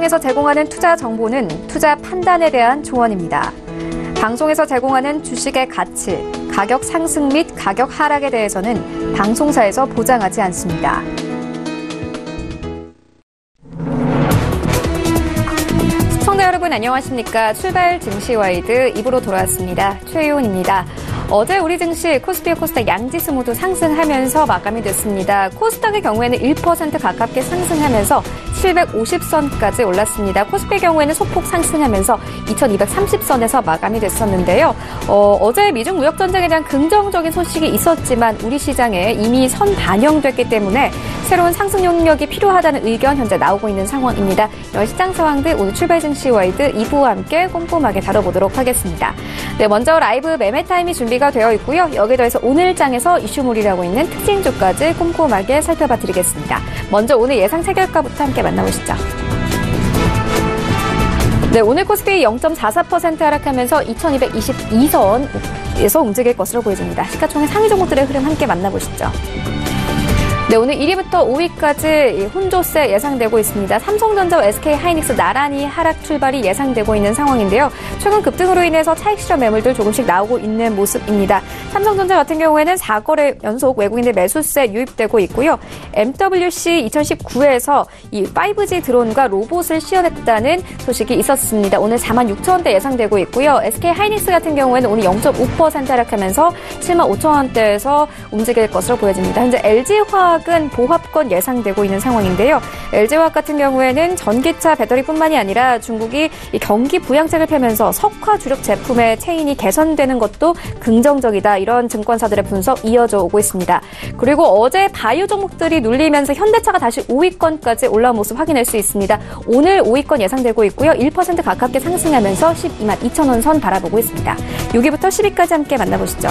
방송에서 제공하는 투자 정보는 투자 판단에 대한 조언입니다. 방송에서 제공하는 주식의 가치, 가격 상승 및 가격 하락에 대해서는 방송사에서 보장하지 않습니다. 시청자 여러분 안녕하십니까? 출발 증시와이드 2부로 돌아왔습니다. 최희원입니다. 어제 우리 증시 코스피와 코스닥 양지수 모두 상승하면서 마감이 됐습니다. 코스닥의 경우에는 1% 가깝게 상승하면서 750선까지 올랐습니다. 코스피의 경우에는 소폭 상승하면서 2230선에서 마감이 됐었는데요. 어제 미중 무역 전쟁에 대한 긍정적인 소식이 있었지만 우리 시장에 이미 선 반영됐기 때문에 새로운 상승 용력이 필요하다는 의견 현재 나오고 있는 상황입니다. 이런 시장 상황들 오늘 출발 증시 와이드 2부와 함께 꼼꼼하게 다뤄보도록 하겠습니다. 네, 먼저 라이브 매매 타임이 준비가 되어 있고요. 여기에 더해서 오늘장에서 이슈몰이라고 있는 특징주까지 꼼꼼하게 살펴봐 드리겠습니다. 먼저 오늘 예상 체결가부터 함께 만나보시죠. 네, 오늘 코스피 0.44% 하락하면서 2222선에서 움직일 것으로 보여집니다. 시가총액 상위 종목들의 흐름 함께 만나보시죠. 네, 오늘 1위부터 5위까지 혼조세 예상되고 있습니다. 삼성전자와 SK하이닉스 나란히 하락 출발이 예상되고 있는 상황인데요. 최근 급등으로 인해서 차익 실현 매물들 조금씩 나오고 있는 모습입니다. 삼성전자 같은 경우에는 4거래 연속 외국인들 매수세 유입되고 있고요. MWC 2019에서 이 5G 드론과 로봇을 시연했다는 소식이 있었습니다. 오늘 46,000원대 예상되고 있고요. SK하이닉스 같은 경우에는 오늘 0.5% 하락하면서 75,000원대에서 움직일 것으로 보여집니다. 현재 LG화학 은 보합권 예상되고 있는 상황인데요. LG화학 같은 경우에는 전기차 배터리뿐만이 아니라 중국이 이 경기 부양책을 펴면서 석화 주력 제품의 체인이 개선되는 것도 긍정적이다. 이런 증권사들의 분석 이어져 오고 있습니다. 그리고 어제 바이오 종목들이 눌리면서 현대차가 다시 5위권까지 올라온 모습 확인할 수 있습니다. 오늘 5위권 예상되고 있고요. 1% 가깝게 상승하면서 122,000원 선 바라보고 있습니다. 6위부터 10위까지 함께 만나보시죠.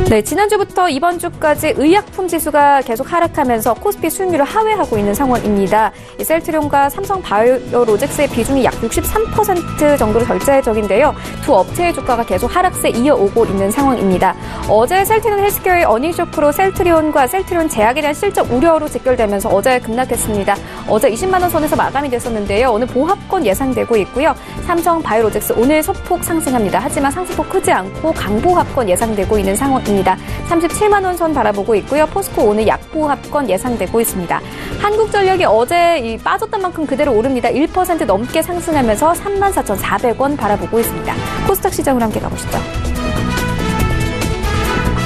네, 지난주부터 이번 주까지 의약품 지수가 계속 하락하면서 코스피 수익률을 하회하고 있는 상황입니다. 이 셀트리온과 삼성 바이오로직스의 비중이 약 63% 정도로 절제적인데요. 두 업체의 주가가 계속 하락세 이어오고 있는 상황입니다. 어제 셀트리온 헬스케어의 어닝 쇼크로 셀트리온과 셀트리온 제약에 대한 실적 우려로 직결되면서 어제 급락했습니다. 어제 20만 원 선에서 마감이 됐었는데요. 오늘 보합권 예상되고 있고요. 삼성 바이오로직스 오늘 소폭 상승합니다. 하지만 상승폭 크지 않고 강보합권 예상되고 있는 상황입니다. 37만 원 선 바라보고 있고요. 포스코 오늘 약보합권 예상되고 있습니다. 한국전력이 어제 빠졌던 만큼 그대로 오릅니다. 1% 넘게 상승하면서 34,400원 바라보고 있습니다. 코스닥 시장으로 함께 가보시죠.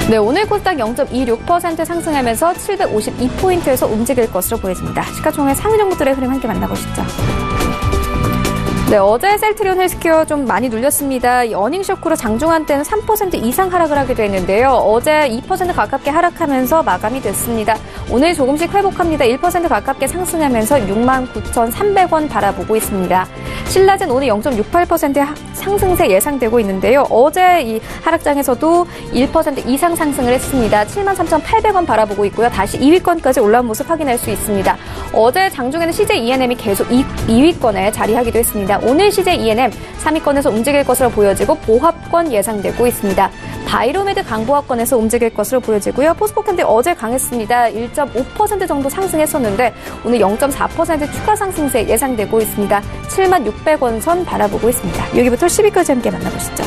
네, 오늘 코스닥 0.26% 상승하면서 752포인트에서 움직일 것으로 보여집니다. 시가총액 상위 종목들의 흐름 함께 만나보시죠. 네, 어제 셀트리온 헬스케어 좀 많이 눌렸습니다. 이 어닝 쇼크로 장중한 때는 3% 이상 하락을 하게 됐는데요. 어제 2% 가깝게 하락하면서 마감이 됐습니다. 오늘 조금씩 회복합니다. 1% 가깝게 상승하면서 69,300원 바라보고 있습니다. 신라젠 오늘 0.68%의 상승세 예상되고 있는데요. 어제 이 하락장에서도 1% 이상 상승을 했습니다. 73,800원 바라보고 있고요. 다시 2위권까지 올라온 모습 확인할 수 있습니다. 어제 장중에는 CJ E&M이 계속 2위권에 자리하기도 했습니다. 오늘 CJ E&M 3위권에서 움직일 것으로 보여지고 보합권 예상되고 있습니다. 바이로메드 강보합권에서 움직일 것으로 보여지고요. 포스코캔디 어제 강했습니다. 1.5% 정도 상승했었는데 오늘 0.4% 추가 상승세 예상되고 있습니다. 76,600원 선 바라보고 있습니다. 여기부터 10위까지 함께 만나보시죠.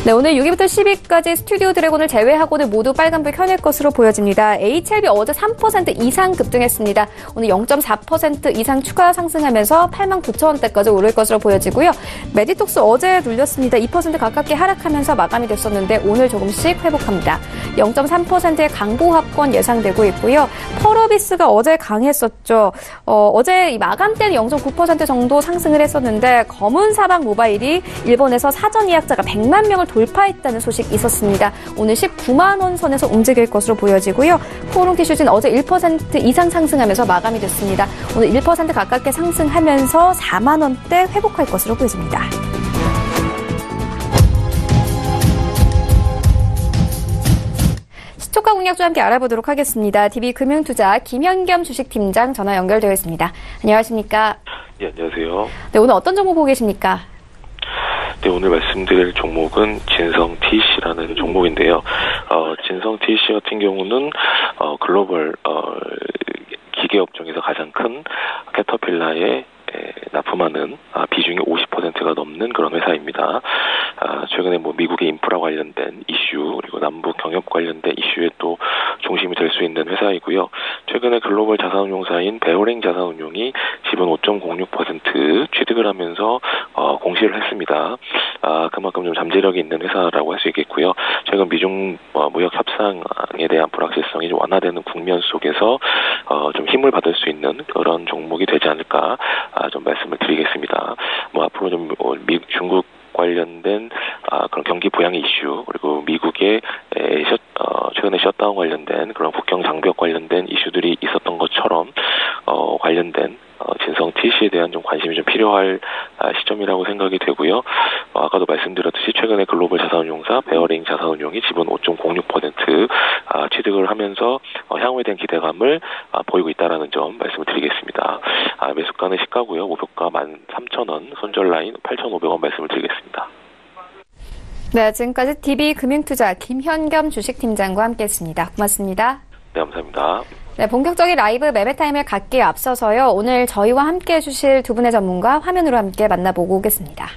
네, 오늘 6위부터 10위까지 스튜디오 드래곤을 제외하고는 모두 빨간불 켜낼 것으로 보여집니다. HLB 어제 3% 이상 급등했습니다. 오늘 0.4% 이상 추가 상승하면서 89,000원대까지 오를 것으로 보여지고요. 메디톡스 어제 눌렸습니다. 2% 가깝게 하락하면서 마감이 됐었는데 오늘 조금씩 회복합니다. 0.3%의 강보합권 예상되고 있고요. 펄어비스가 어제 강했었죠. 어제 마감 때는 0.9% 정도 상승을 했었는데 검은사막 모바일이 일본에서 사전 예약자가 100만 명을 돌파했다는 소식이 있었습니다. 오늘 19만 원 선에서 움직일 것으로 보여지고요. 코오롱 티슈즈는 어제 1% 이상 상승하면서 마감이 됐습니다. 오늘 1% 가깝게 상승하면서 4만 원대 회복할 것으로 보여집니다. 시초가 공략주와 함께 알아보도록 하겠습니다. DB금융투자 김현겸 주식팀장 전화 연결되어 있습니다. 안녕하십니까? 네, 안녕하세요. 네, 오늘 어떤 종목 보고 계십니까? 네, 오늘 말씀드릴 종목은 진성 TC라는 종목인데요. 진성 TC 같은 경우는 글로벌 기계 업종에서 가장 큰 캐터필라에 납품하는 비중이 50%가 넘는 그런 회사입니다. 최근에 미국의 인프라 관련된 이슈 그리고 남북 경협 관련된 이슈에 또 중심이 될 수 있는 회사이고요. 최근에 글로벌 자산운용사인 베어링 자산운용이 지분 5.06% 취득을 하면서 공시를 했습니다. 그만큼 좀 잠재력이 있는 회사라고 할 수 있겠고요. 최근 미중 무역 협상에 대한 불확실성이 좀 완화되는 국면 속에서 좀 힘을 받을 수 있는 그런 종목이 되지 않을까 좀 말씀을 드리겠습니다. 앞으로 좀 중국 관련된 그런 경기 부양의 이슈 그리고 미국의 최근에 셧다운 관련된 그런 국경 장벽 관련된 이슈들이 있었던 것처럼 관련된 진성 TC에 대한 좀 관심이 좀 필요할 시점이라고 생각이 되고요. 아까도 말씀드렸듯이 최근에 글로벌 자산운용사 베어링 자산운용이 지분 5.06% 취득을 하면서 향후에 대한 기대감을 보이고 있다라는 점 말씀을 드리겠습니다. 매수가는 시가고요. 목표가 13,000원, 손절 라인 8,500원 말씀을 드리겠습니다. 네, 지금까지 DB금융투자 김현겸 주식팀장과 함께했습니다. 고맙습니다. 네, 감사합니다. 네, 본격적인 라이브 매매 타임을 갖기에 앞서서요. 오늘 저희와 함께 해주실 두 분의 전문가 화면으로 함께 만나보고 오겠습니다.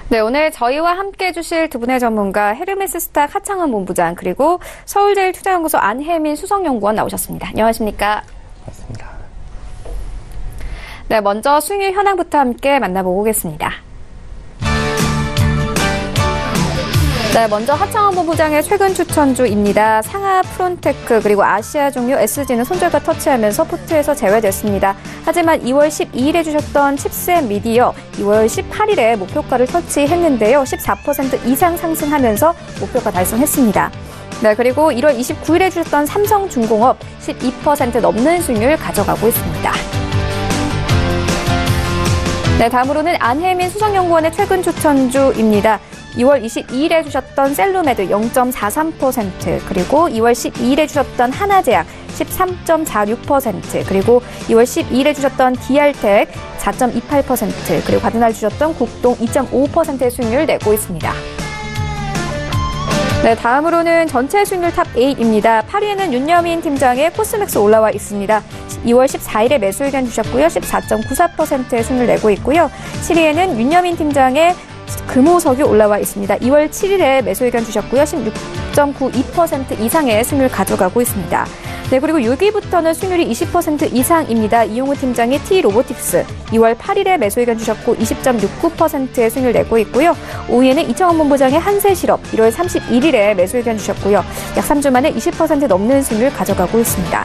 네, 오늘 저희와 함께 해주실 두 분의 전문가 헤르메스스탁 하창원 본부장 그리고 서울제일투자연구소 안혜민 수석연구원 나오셨습니다. 안녕하십니까? 맞습니다. 네, 먼저 수익률 현황부터 함께 만나보고 오겠습니다. 네, 먼저 하창원 본부장의 최근 추천주입니다. 상하 프론테크 그리고 아시아 종료 SG는 손절가 터치하면서 포트에서 제외됐습니다. 하지만 2월 12일에 주셨던 칩스앤 미디어 2월 18일에 목표가를 터치했는데요. 14% 이상 상승하면서 목표가 달성했습니다. 네, 그리고 1월 29일에 주셨던 삼성중공업 12% 넘는 수익률 가져가고 있습니다. 네, 다음으로는 안혜민 수석연구원의 최근 추천주입니다. 2월 22일에 주셨던 셀로메드 0.43%, 그리고 2월 12일에 주셨던 하나제약 13.46%, 그리고 2월 12일에 주셨던 DR텍 4.28%, 그리고 같은 날 주셨던 국동 2.5%의 수익률을 내고 있습니다. 네, 다음으로는 전체 수익률 탑 8입니다. 8위에는 윤여민 팀장의 코스맥스 올라와 있습니다. 2월 14일에 매수 의견 주셨고요. 14.94%의 수익률을 내고 있고요. 7위에는 윤여민 팀장의 금호석이 올라와 있습니다. 2월 7일에 매수 의견 주셨고요. 16.92% 이상의 수익률 가져가고 있습니다. 네, 그리고 6위부터는 수익률이 20% 이상입니다. 이용우 팀장의 T로보틱스 2월 8일에 매수 의견 주셨고 20.69%의 수익률을 내고 있고요. 5위에는 이청원 본부장의 한세실업 1월 31일에 매수 의견 주셨고요. 약 3주 만에 20% 넘는 수익률을 가져가고 있습니다.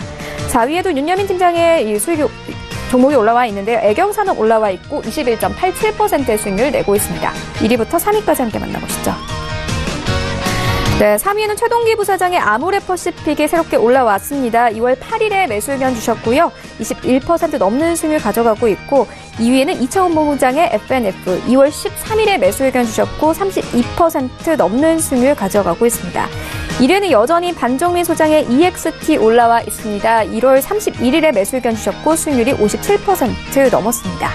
4위에도 윤여민 팀장의 수익 종목이 올라와 있는데요. 애경산업 올라와 있고 21.87%의 수익률을 내고 있습니다. 1위부터 3위까지 함께 만나보시죠. 네, 3위에는 최동기 부사장의 아모레퍼시픽이 새롭게 올라왔습니다. 2월 8일에 매수 의견 주셨고요. 21% 넘는 수익률 가져가고 있고 2위에는 이청원 본부장의 FNF 2월 13일에 매수 의견 주셨고 32% 넘는 수익률 가져가고 있습니다. 1위는 여전히 반종민 소장의 EXT 올라와 있습니다. 1월 31일에 매수 의견 주셨고 수익률이 57% 넘었습니다.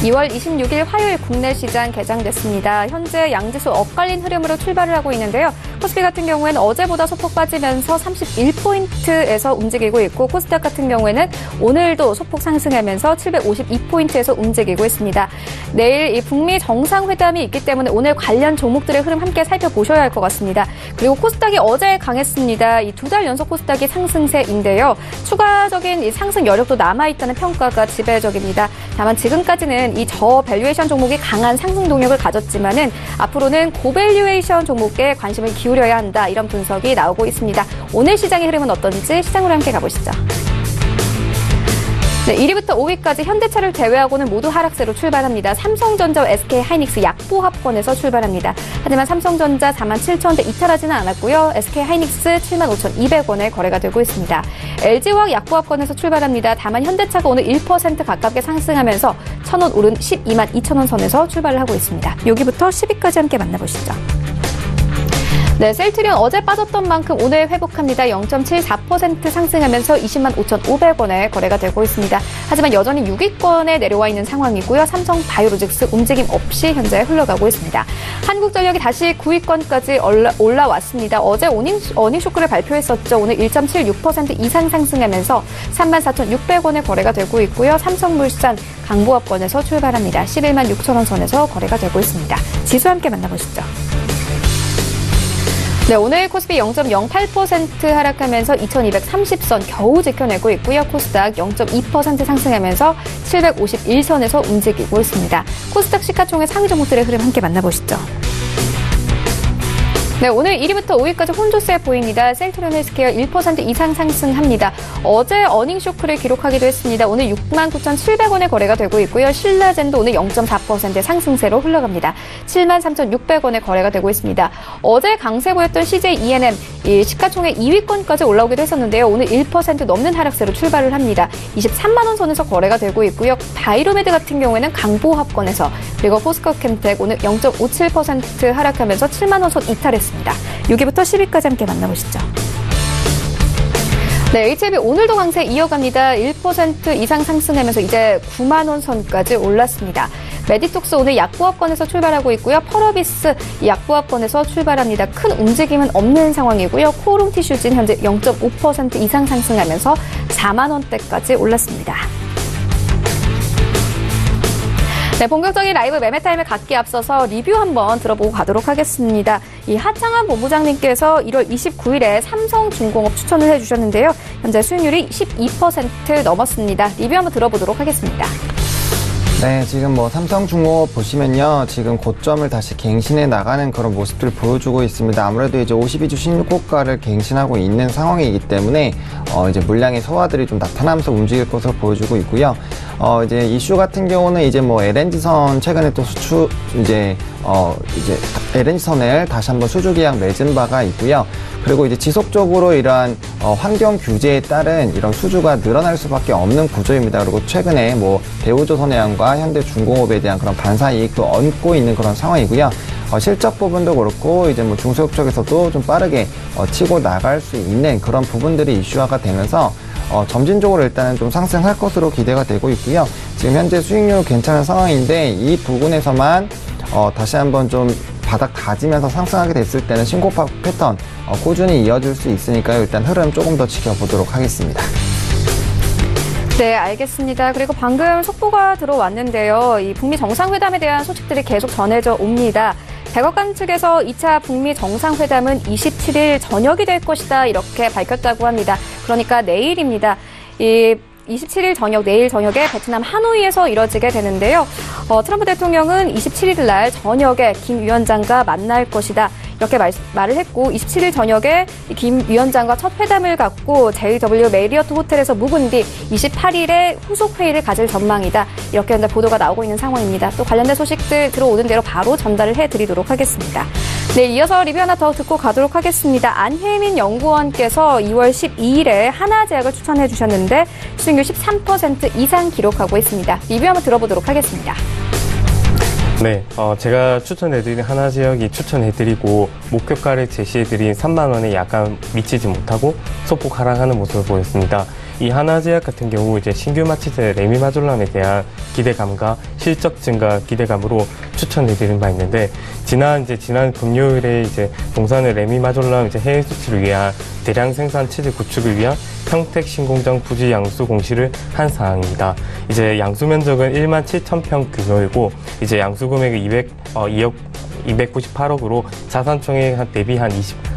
(2월 26일) 화요일 국내 시장 개장됐습니다. 현재 양지수 엇갈린 흐름으로 출발을 하고 있는데요. 코스피 같은 경우에는 어제보다 소폭 빠지면서 31포인트에서 움직이고 있고 코스닥 같은 경우에는 오늘도 소폭 상승하면서 752포인트에서 움직이고 있습니다. 내일 이 북미 정상회담이 있기 때문에 오늘 관련 종목들의 흐름 함께 살펴보셔야 할 것 같습니다. 그리고 코스닥이 어제 강했습니다. 이 2달 연속 코스닥이 상승세인데요. 추가적인 이 상승 여력도 남아있다는 평가가 지배적입니다. 다만 지금까지는 이 저밸류에이션 종목이 강한 상승 동력을 가졌지만은 앞으로는 고밸류에이션 종목에 관심을 기울여야 한다. 이런 분석이 나오고 있습니다. 오늘 시장의 흐름은 어떤지 시장으로 함께 가보시죠. 네, 1위부터 5위까지 현대차를 제외하고는 모두 하락세로 출발합니다. 삼성전자와 SK하이닉스 약보합권에서 출발합니다. 하지만 삼성전자 47,000원대 이탈하지는 않았고요. SK하이닉스 75,200원에 거래가 되고 있습니다. LG화학 약보합권에서 출발합니다. 다만 현대차가 오늘 1% 가깝게 상승하면서 1,000원 오른 122,200원 선에서 출발을 하고 있습니다. 여기부터 10위까지 함께 만나보시죠. 네, 셀트리온 어제 빠졌던 만큼 오늘 회복합니다. 0.74% 상승하면서 205,500원에 거래가 되고 있습니다. 하지만 여전히 6위권에 내려와 있는 상황이고요. 삼성 바이오로직스 움직임 없이 현재 흘러가고 있습니다. 한국전력이 다시 9위권까지 올라왔습니다. 어제 어닝 쇼크를 발표했었죠. 오늘 1.76% 이상 상승하면서 34,600원에 거래가 되고 있고요. 삼성물산 강보합권에서 출발합니다. 116,000원 선에서 거래가 되고 있습니다. 지수 함께 만나보시죠. 네, 오늘 코스피 0.08% 하락하면서 2230선 겨우 지켜내고 있고요. 코스닥 0.2% 상승하면서 751선에서 움직이고 있습니다. 코스닥 시가총액 상위 종목들의 흐름 함께 만나보시죠. 네, 오늘 1위부터 5위까지 혼조세 보입니다. 셀트리온 헬스케어 1% 이상 상승합니다. 어제 어닝 쇼크를 기록하기도 했습니다. 오늘 69,700원에 거래가 되고 있고요. 신라젠도 오늘 0.4% 상승세로 흘러갑니다. 73,600원에 거래가 되고 있습니다. 어제 강세 보였던 CJ ENM 시가총액 2위권까지 올라오기도 했었는데요. 오늘 1% 넘는 하락세로 출발을 합니다. 23만 원 선에서 거래가 되고 있고요. 바이로메드 같은 경우에는 강보합권에서, 그리고 포스코캠텍 오늘 0.57% 하락하면서 7만 원 선 이탈했습니다. 6위부터 10위까지 함께 만나보시죠. 네, HLB 오늘도 강세 이어갑니다. 1% 이상 상승하면서 이제 9만 원 선까지 올랐습니다. 메디톡스 오늘 약보합권에서 출발하고 있고요. 펄어비스 약보합권에서 출발합니다. 큰 움직임은 없는 상황이고요. 코오롱 티슈진 현재 0.5% 이상 상승하면서 4만 원대까지 올랐습니다. 네, 본격적인 라이브 매매타임을 갖기 앞서서 리뷰 한번 들어보고 가도록 하겠습니다. 이 하창한 본부장님께서 1월 29일에 삼성중공업 추천을 해주셨는데요. 현재 수익률이 12% 넘었습니다. 리뷰 한번 들어보도록 하겠습니다. 네, 지금 삼성중공업 보시면요. 지금 고점을 다시 갱신해 나가는 그런 모습들을 보여주고 있습니다. 아무래도 이제 52주 신고가를 갱신하고 있는 상황이기 때문에, 이제 물량의 소화들이 좀 나타나면서 움직일 것으로 보여주고 있고요. 이제 이슈 같은 경우는 이제 LNG선 최근에 또 이제 LNG선을 다시 한번 수주 계약 맺은 바가 있고요. 그리고 이제 지속적으로 이러한 환경 규제에 따른 이런 수주가 늘어날 수밖에 없는 구조입니다. 그리고 최근에 대우조선해양과 현대중공업에 대한 그런 반사 이익도 얹고 있는 그런 상황이고요. 실적 부분도 그렇고 이제 중소형 쪽에서도 좀 빠르게 치고 나갈 수 있는 그런 부분들이 이슈화가 되면서 점진적으로 일단은 좀 상승할 것으로 기대가 되고 있고요. 지금 현재 수익률 괜찮은 상황인데 이 부분에서만 다시 한번 좀 바닥 다지면서 상승하게 됐을 때는 신고가 패턴 꾸준히 이어질 수 있으니까요. 일단 흐름 조금 더 지켜보도록 하겠습니다. 네, 알겠습니다. 그리고 방금 속보가 들어왔는데요. 이 북미 정상회담에 대한 소식들이 계속 전해져 옵니다. 백악관 측에서 2차 북미 정상회담은 27일 저녁이 될 것이다, 이렇게 밝혔다고 합니다. 그러니까 내일입니다. 27일 저녁, 내일 저녁에 베트남 하노이에서 이뤄지게 되는데요. 트럼프 대통령은 27일 날 저녁에 김 위원장과 만날 것이다, 이렇게 말을 했고, 27일 저녁에 김 위원장과 첫 회담을 갖고 JW 메리어트 호텔에서 묵은 뒤 28일에 후속 회의를 가질 전망이다, 이렇게 현재 보도가 나오고 있는 상황입니다. 또 관련된 소식들 들어오는 대로 바로 전달을 해드리도록 하겠습니다. 네, 이어서 리뷰 하나 더 듣고 가도록 하겠습니다. 안혜민 연구원께서 2월 12일에 하나제약을 추천해 주셨는데 수익률 13% 이상 기록하고 있습니다. 리뷰 한번 들어보도록 하겠습니다. 네, 제가 추천해드린 하나제약이 추천해드리고 목표가를 제시해드린 3만 원에 약간 미치지 못하고 소폭 하락하는 모습을 보였습니다. 이 하나제약 같은 경우 이제 신규 마취제 레미마졸람에 대한 기대감과 실적 증가 기대감으로 추천해드린 바 있는데, 지난 금요일에 동산의 레미마졸람 해외 수출을 위한 대량 생산 체제 구축을 위한 평택 신공장 부지 양수 공시를 한 사항입니다. 이제 양수 면적은 17,000평 규모이고, 이제 양수 금액이 298억으로 자산총액 대비 한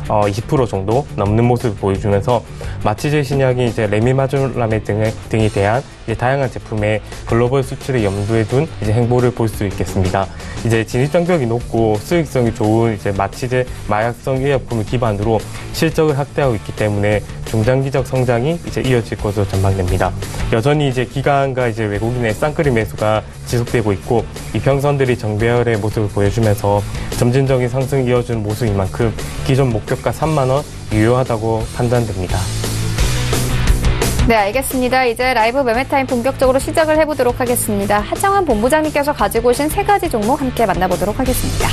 20% 정도 넘는 모습을 보여주면서 마취제 신약이 레미마졸라메 등에 대한 이제 다양한 제품의 글로벌 수출을 염두에 둔 이제 행보를 볼 수 있겠습니다. 이제 진입 장벽이 높고 수익성이 좋은 이제 마취제, 마약성 의약품을 기반으로 실적을 확대하고 있기 때문에 중장기적 성장이 이제 이어질 것으로 전망됩니다. 여전히 이제 기관과 이제 외국인의 쌍끌이 매수가 지속되고 있고 이평선들이 정배열의 모습을 보여주면서 점진적인 상승 이어주는 모습인 만큼 기존 목표가 3만 원 유효하다고 판단됩니다. 네, 알겠습니다. 이제 라이브 매매타임 본격적으로 시작을 해보도록 하겠습니다. 하창환 본부장님께서 가지고 오신 3가지 종목 함께 만나보도록 하겠습니다.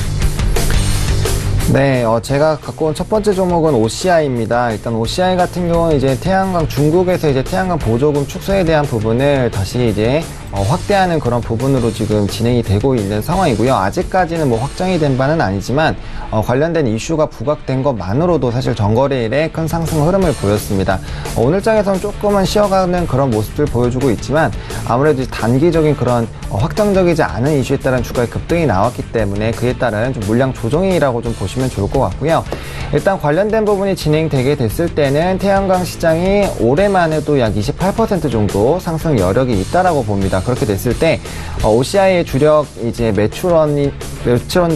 네, 제가 갖고 온 첫 번째 종목은 OCI입니다. 일단 OCI 같은 경우는 이제 태양광, 중국에서 이제 태양광 보조금 축소에 대한 부분을 다시 이제 확대하는 그런 부분으로 지금 진행이 되고 있는 상황이고요. 아직까지는 뭐 확정이 된 바는 아니지만 관련된 이슈가 부각된 것만으로도 사실 전거래일에 큰 상승 흐름을 보였습니다. 오늘 장에서는 조금은 쉬어가는 그런 모습을 보여주고 있지만 아무래도 단기적인 그런 확정적이지 않은 이슈에 따른 주가의 급등이 나왔기 때문에 그에 따른 좀 물량 조정이라고 좀 보시면 좋을 것 같고요. 일단 관련된 부분이 진행되게 됐을 때는 태양광 시장이 올해만 해도 약 28% 정도 상승 여력이 있다라고 봅니다. 그렇게 됐을 때 OCI의 주력 이제 매출원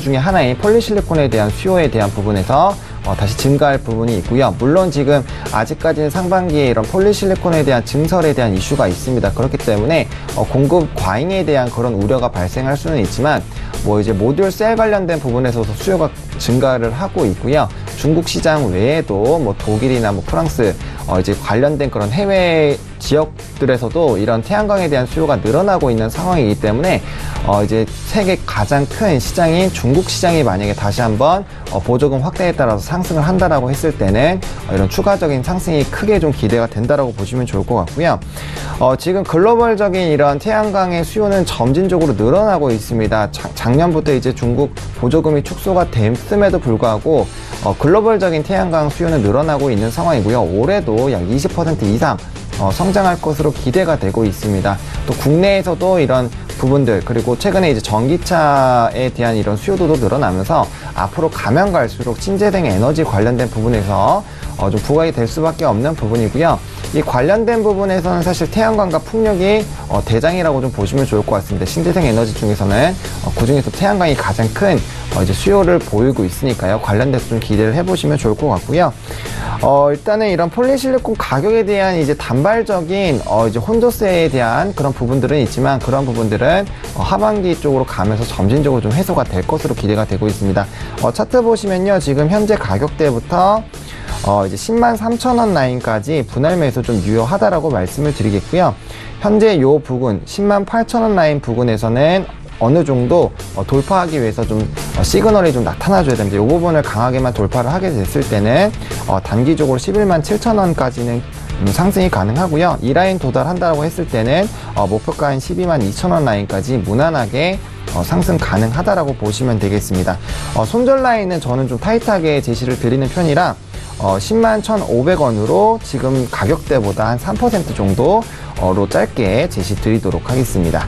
중에 하나인 폴리실리콘에 대한 수요에 대한 부분에서 다시 증가할 부분이 있고요. 물론 지금 아직까지는 상반기에 이런 폴리실리콘에 대한 증설에 대한 이슈가 있습니다. 그렇기 때문에 공급 과잉에 대한 그런 우려가 발생할 수는 있지만 뭐 이제 모듈 셀 관련된 부분에서도 수요가 증가를 하고 있고요. 중국 시장 외에도 뭐 독일이나 뭐 프랑스 이제 관련된 그런 해외 지역들에서도 이런 태양광에 대한 수요가 늘어나고 있는 상황이기 때문에 이제 세계 가장 큰 시장인 중국 시장이 만약에 다시 한번 보조금 확대에 따라서 상승을 한다라고 했을 때는 이런 추가적인 상승이 크게 좀 기대가 된다라고 보시면 좋을 것 같고요. 지금 글로벌적인 이런 태양광의 수요는 점진적으로 늘어나고 있습니다. 작년부터 이제 중국 보조금이 축소가 됐음에도 불구하고 글로벌적인 태양광 수요는 늘어나고 있는 상황이고요. 올해도 약 20% 이상 성장할 것으로 기대가 되고 있습니다. 또 국내에서도 이런 부분들 그리고 최근에 이제 전기차에 대한 이런 수요도도 늘어나면서 앞으로 가면 갈수록 신재생 에너지 관련된 부분에서 좀 부각이 될 수밖에 없는 부분이고요. 이 관련된 부분에서는 사실 태양광과 풍력이 대장이라고 좀 보시면 좋을 것 같습니다. 신재생 에너지 중에서는 그중에서 태양광이 가장 큰 이제 수요를 보이고 있으니까요. 관련돼서 좀 기대를 해보시면 좋을 것 같고요. 일단은 이런 폴리실리콘 가격에 대한 이제 단발적인 이제 혼조세에 대한 그런 부분들은 있지만 그런 부분들은 하반기 쪽으로 가면서 점진적으로 좀 해소가 될 것으로 기대가 되고 있습니다. 차트 보시면요. 지금 현재 가격대부터 이제 103,000원 라인까지 분할 매수 좀 유효하다라고 말씀을 드리겠고요. 현재 요 부근 108,000원 라인 부근에서는 어느 정도 돌파하기 위해서 좀 시그널이 좀 나타나줘야 됩니다. 이 부분을 강하게만 돌파를 하게 됐을 때는 단기적으로 117,000원까지는 상승이 가능하고요. 이 라인 도달한다고 했을 때는 목표가인 122,000원 라인까지 무난하게 상승 가능하다라고 보시면 되겠습니다. 손절 라인은 저는 좀 타이트하게 제시를 드리는 편이라 101,500원으로 지금 가격대보다 한 3% 정도로 짧게 제시 드리도록 하겠습니다.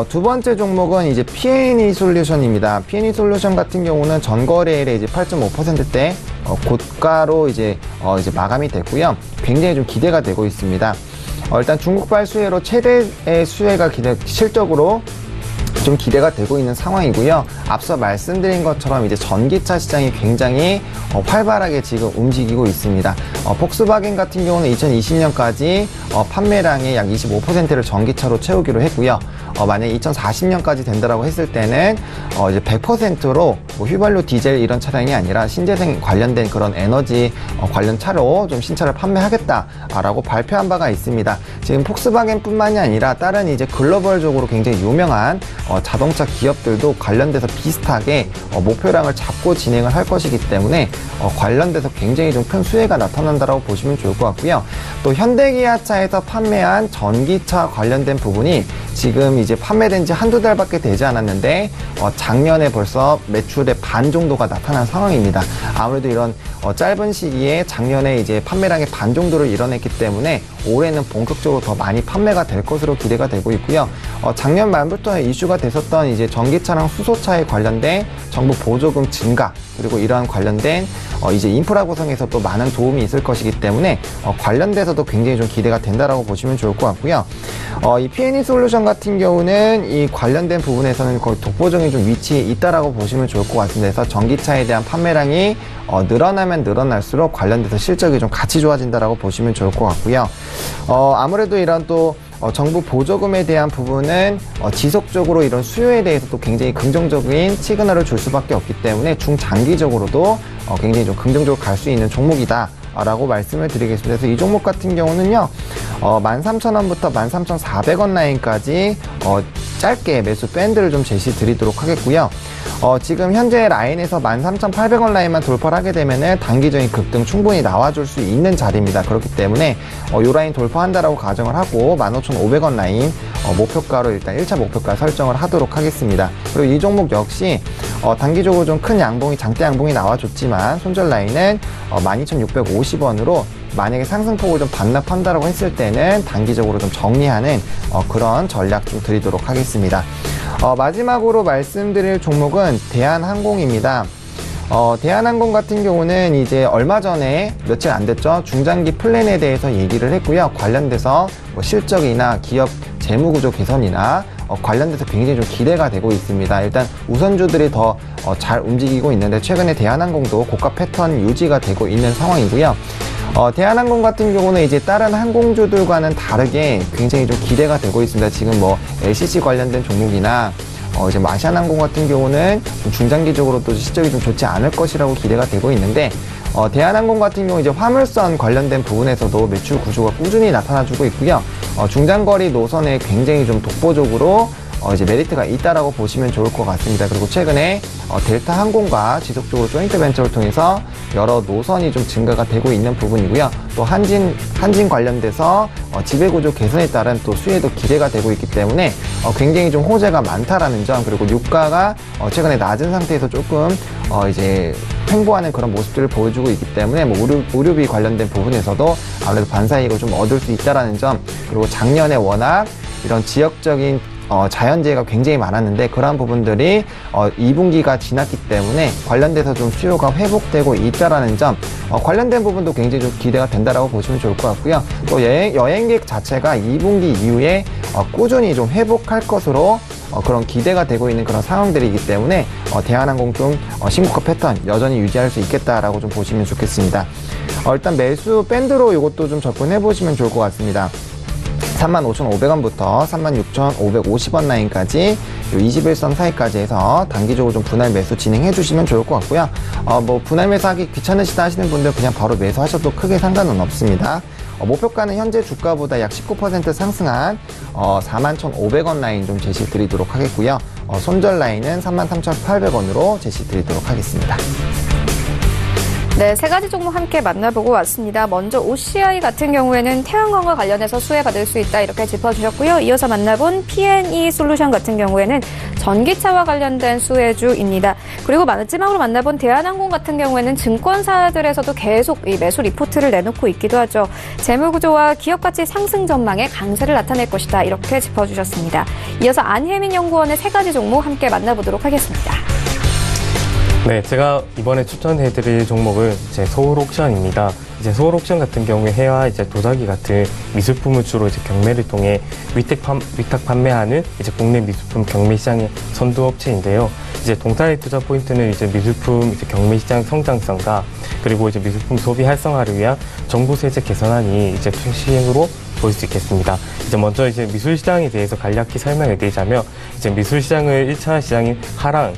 두 번째 종목은 이제 P&E 솔루션입니다. P&E 솔루션 같은 경우는 전거래일에 이제 8.5%대 고가로 이제 마감이 됐고요. 굉장히 좀 기대가 되고 있습니다. 일단 중국발 수혜로 최대의 수혜가 실적으로 좀 기대가 되고 있는 상황이고요. 앞서 말씀드린 것처럼 이제 전기차 시장이 굉장히 활발하게 지금 움직이고 있습니다. 폭스바겐 같은 경우는 2020년까지 판매량의 약 25%를 전기차로 채우기로 했고요. 만약에 2040년까지 된다라고 했을 때는 이제 100%로 뭐 휘발유, 디젤 이런 차량이 아니라 신재생 관련된 그런 에너지 관련 차로 좀 신차를 판매하겠다라고 발표한 바가 있습니다. 지금 폭스바겐뿐만이 아니라 다른 이제 글로벌적으로 굉장히 유명한 자동차 기업들도 관련돼서 비슷하게 목표량을 잡고 진행을 할 것이기 때문에 관련돼서 굉장히 좀 큰 수혜가 나타난다라고 보시면 좋을 것 같고요. 또 현대기아차에서 판매한 전기차 관련된 부분이 지금 이제 판매된 지 한두 달밖에 되지 않았는데 작년에 벌써 매출의 반 정도가 나타난 상황입니다. 아무래도 이런 짧은 시기에 작년에 이제 판매량의 반 정도를 이뤄냈기 때문에 올해는 본격적으로 더 많이 판매가 될 것으로 기대가 되고 있고요. 작년 말부터 이슈가 됐었던 이제 전기차랑 수소차에 관련된 정부 보조금 증가, 그리고 이러한 관련된 이제 인프라 구성에서 또 많은 도움이 있을 것이기 때문에 관련돼서도 굉장히 좀 기대가 된다라고 보시면 좋을 것 같고요. 이 P&E 솔루션 같은 경우는 이 관련된 부분에서는 거의 독보적인 좀 위치에 있다라고 보시면 좋을 것 같습니다. 그래서 전기차에 대한 판매량이 늘어나면 늘어날수록 관련돼서 실적이 좀 같이 좋아진다라고 보시면 좋을 것 같고요. 아무래도 이런 또 정부 보조금에 대한 부분은 지속적으로 이런 수요에 대해서 또 굉장히 긍정적인 시그널을 줄 수밖에 없기 때문에 중장기적으로도 굉장히 좀 긍정적으로 갈 수 있는 종목이다 라고 말씀을 드리겠습니다. 그래서 이 종목 같은 경우는요, 13,000원부터 13,400원 라인까지 짧게 매수 밴드를 좀 제시 드리도록 하겠고요. 지금 현재 라인에서 13,800원 라인만 돌파를 하게 되면은 단기적인 급등 충분히 나와줄 수 있는 자리입니다. 그렇기 때문에 요 라인 돌파한다라고 가정을 하고 15,500원 라인 목표가로 일단 1차 목표가 설정을 하도록 하겠습니다. 그리고 이 종목 역시 단기적으로 좀 큰 양봉이, 장대 양봉이 나와줬지만 손절 라인은 12,650원으로 만약에 상승폭을 좀 반납한다라고 했을 때는 단기적으로 좀 정리하는 그런 전략 좀 드리도록 하겠습니다. 마지막으로 말씀드릴 종목은 대한항공입니다. 대한항공 같은 경우는 이제 얼마 전에 며칠 안 됐죠. 중장기 플랜에 대해서 얘기를 했고요. 관련돼서 뭐 실적이나 기업 재무구조 개선이나 관련돼서 굉장히 좀 기대가 되고 있습니다. 일단 우선주들이 더 잘 움직이고 있는데 최근에 대한항공도 고가 패턴 유지가 되고 있는 상황이고요. 대한항공 같은 경우는 이제 다른 항공주들과는 다르게 굉장히 좀 기대가 되고 있습니다. 지금 뭐 LCC 관련된 종목이나 이제 아시아나항공 같은 경우는 좀 중장기적으로도 실적이 좀 좋지 않을 것이라고 기대가 되고 있는데, 대한항공 같은 경우 이제 화물선 관련된 부분에서도 매출 구조가 꾸준히 나타나주고 있고요. 중장거리 노선에 굉장히 좀 독보적으로 이제 메리트가 있다라고 보시면 좋을 것 같습니다. 그리고 최근에 델타 항공과 지속적으로 조인트 벤처를 통해서 여러 노선이 좀 증가가 되고 있는 부분이고요. 또 한진 관련돼서 지배구조 개선에 따른 또 수혜도 기대가 되고 있기 때문에 굉장히 좀 호재가 많다라는 점, 그리고 유가가 최근에 낮은 상태에서 조금 이제 횡보하는 그런 모습들을 보여주고 있기 때문에 뭐 의료비 관련된 부분에서도 아무래도 반사이익을 좀 얻을 수 있다라는 점, 그리고 작년에 워낙 이런 지역적인 자연재해가 굉장히 많았는데 그러한 부분들이 2분기가 지났기 때문에 관련돼서 좀 수요가 회복되고 있다라는 점, 관련된 부분도 굉장히 좀 기대가 된다라고 보시면 좋을 것 같고요. 또 여행객 자체가 2분기 이후에 꾸준히 좀 회복할 것으로 그런 기대가 되고 있는 그런 상황들이기 때문에 대한항공 좀 신고가 패턴 여전히 유지할 수 있겠다라고 좀 보시면 좋겠습니다. 일단 매수 밴드로 이것도 좀 접근해 보시면 좋을 것 같습니다. 35,500원부터 36,550원 라인까지 21선 사이까지 해서 단기적으로 좀 분할 매수 진행해 주시면 좋을 것 같고요. 뭐 분할 매수하기 귀찮으시다 하시는 분들 그냥 바로 매수하셔도 크게 상관은 없습니다. 목표가는 현재 주가보다 약 19% 상승한 41,500원 라인 좀 제시 드리도록 하겠고요. 손절 라인은 33,800원으로 제시 드리도록 하겠습니다. 네, 세 가지 종목 함께 만나보고 왔습니다. 먼저 OCI 같은 경우에는 태양광과 관련해서 수혜받을 수 있다 이렇게 짚어주셨고요. 이어서 만나본 P&E 솔루션 같은 경우에는 전기차와 관련된 수혜주입니다. 그리고 마지막으로 만나본 대한항공 같은 경우에는 증권사들에서도 계속 이 매수 리포트를 내놓고 있기도 하죠. 재무구조와 기업가치 상승 전망에 강세를 나타낼 것이다 이렇게 짚어주셨습니다. 이어서 안혜민 연구원의 세 가지 종목 함께 만나보도록 하겠습니다. 네, 제가 이번에 추천해드릴 종목은 이제 서울옥션입니다. 이제 서울옥션 같은 경우에 해와 이제 도자기 같은 미술품을 주로 이제 경매를 통해 위탁 판매하는 이제 국내 미술품 경매 시장의 선두업체인데요. 이제 동사의 투자 포인트는 이제 미술품 이제 경매 시장 성장성과 그리고 이제 미술품 소비 활성화를 위한 정부 세제 개선안이 이제 시행으로 볼 수 있겠습니다. 이제 먼저 이제 미술 시장에 대해서 간략히 설명해 드리자면 이제 미술 시장을 1차 시장인 하랑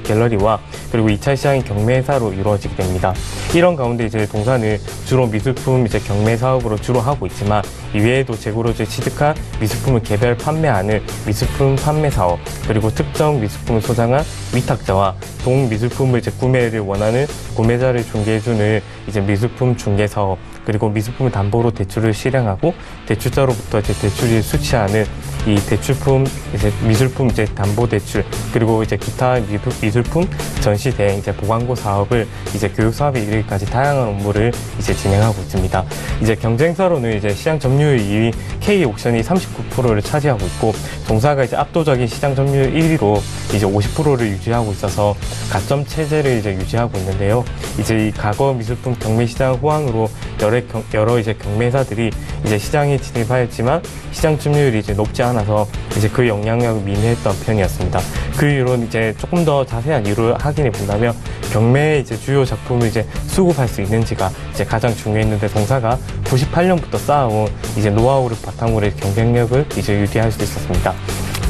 갤러리와 그리고 2차 시장인 경매사로 이루어지게 됩니다. 이런 가운데 이제 동사는 주로 미술품 이제 경매 사업으로 주로 하고 있지만 이외에도 재고로를 취득한 미술품을 개별 판매하는 미술품 판매 사업, 그리고 특정 미술품을 소장한 위탁자와 동 미술품을 이제 구매를 원하는 구매자를 중개해주는 이제 미술품 중개 사업, 그리고 미술품을 담보로 대출을 실행하고 대출자로부터 이제 대출을 수취하는 이 대출품, 이제 미술품 이제 담보 대출, 그리고 이제 기타 미술품 전시 등 이제 보관고 사업을 이제 교육 사업에 이르기까지 다양한 업무를 이제 진행하고 있습니다. 이제 경쟁사로는 이제 시장 점유율 2위 K옥션이 39%를 차지하고 있고, 동사가 이제 압도적인 시장 점유율 1위로 이제 50%를 유지하고 있어서 가점 체제를 이제 유지하고 있는데요. 이제 이 과거 미술품 경매 시장 호황으로 여러 이제 경매사들이 이제 시장에 진입하였지만 시장 점유율이 이제 높지 않아서 이제 그 영향력을 미미했던 편이었습니다. 그 이유로는 이제 조금 더 자세한 이유를 확인해 본다면 경매의 이제 주요 작품을 이제 수급할 수 있는지가 이제 가장 중요했는데, 동사가 98년부터 쌓아온 이제 노하우를 바탕으로 경쟁력을 이제 유지할 수 있었습니다.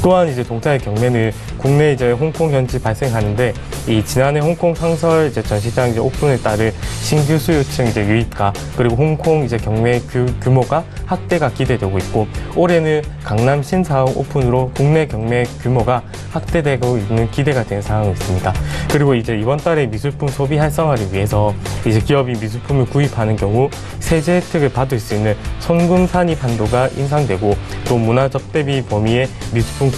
또한 이제 동사의 경매는 국내 이제 홍콩 현지 발생하는데, 이 지난해 홍콩 상설 이제 전시장 이제 오픈에 따른 신규 수요층 이제 유입과, 그리고 홍콩 이제 경매 규모가 확대가 기대되고 있고, 올해는 강남 신사옥 오픈으로 국내 경매 규모가 확대되고 있는 기대가 된 상황이 있습니다. 그리고 이제 이번 달에 미술품 소비 활성화를 위해서 이제 기업이 미술품을 구입하는 경우 세제 혜택을 받을 수 있는 손금 산입 한도가 인상되고, 또 문화 접대비 범위의 미술품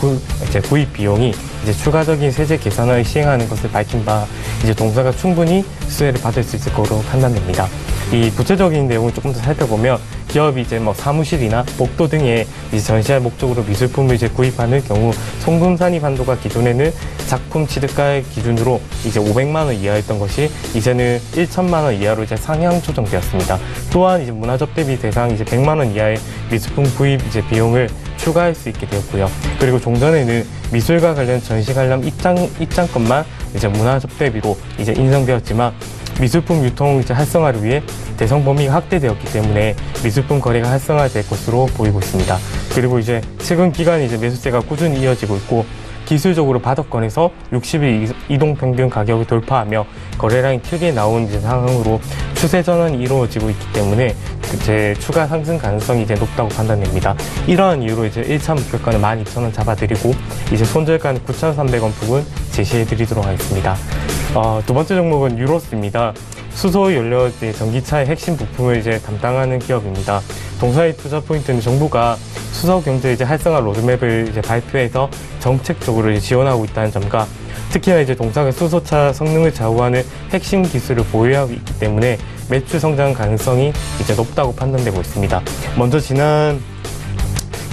구입 비용이 이제 추가적인 세제 계산을 시행하는 것을 밝힌 바, 이제 동사가 충분히 수혜를 받을 수 있을 것으로 판단됩니다. 이 구체적인 내용을 조금 더 살펴보면, 기업이 이제 뭐 사무실이나 복도 등에 이제 전시할 목적으로 미술품을 이제 구입하는 경우 송금 산입 한도가 기존에는 작품 취득가의 기준으로 이제 500만 원 이하였던 것이 이제는 1천만 원 이하로 이제 상향 조정되었습니다. 또한 이제 문화접대비 대상 이제 100만 원 이하의 미술품 구입 이제 비용을 추가할 수 있게 되었고요. 그리고 종전에는 미술과 관련 전시 관람 입장권만 이제 문화접대비로 이제 인정되었지만, 미술품 유통 이제 활성화를 위해 대상 범위가 확대되었기 때문에 미술품 거래가 활성화될 것으로 보이고 있습니다. 그리고 이제 최근 기간 이제 매수세가 꾸준히 이어지고 있고, 기술적으로 바닥권에서 60일 이동평균 가격을 돌파하며 거래량이 크게 나온 이제 상황으로 추세 전환이 이루어지고 있기 때문에 이제 추가 상승 가능성이 이제 높다고 판단됩니다. 이러한 이유로 이제 1차 목표가는 12,000원 잡아드리고, 이제 손절가는 9,300원 부근 제시해드리도록 하겠습니다. 두 번째 종목은 유로스입니다. 수소 연료 전기차의 핵심 부품을 이제 담당하는 기업입니다. 동사의 투자 포인트는 정부가 수소 경제 이제 활성화 로드맵을 이제 발표해서 정책적으로 이제 지원하고 있다는 점과, 특히나 이제 동사가 수소차 성능을 좌우하는 핵심 기술을 보유하고 있기 때문에 매출 성장 가능성이 이제 높다고 판단되고 있습니다. 먼저 지난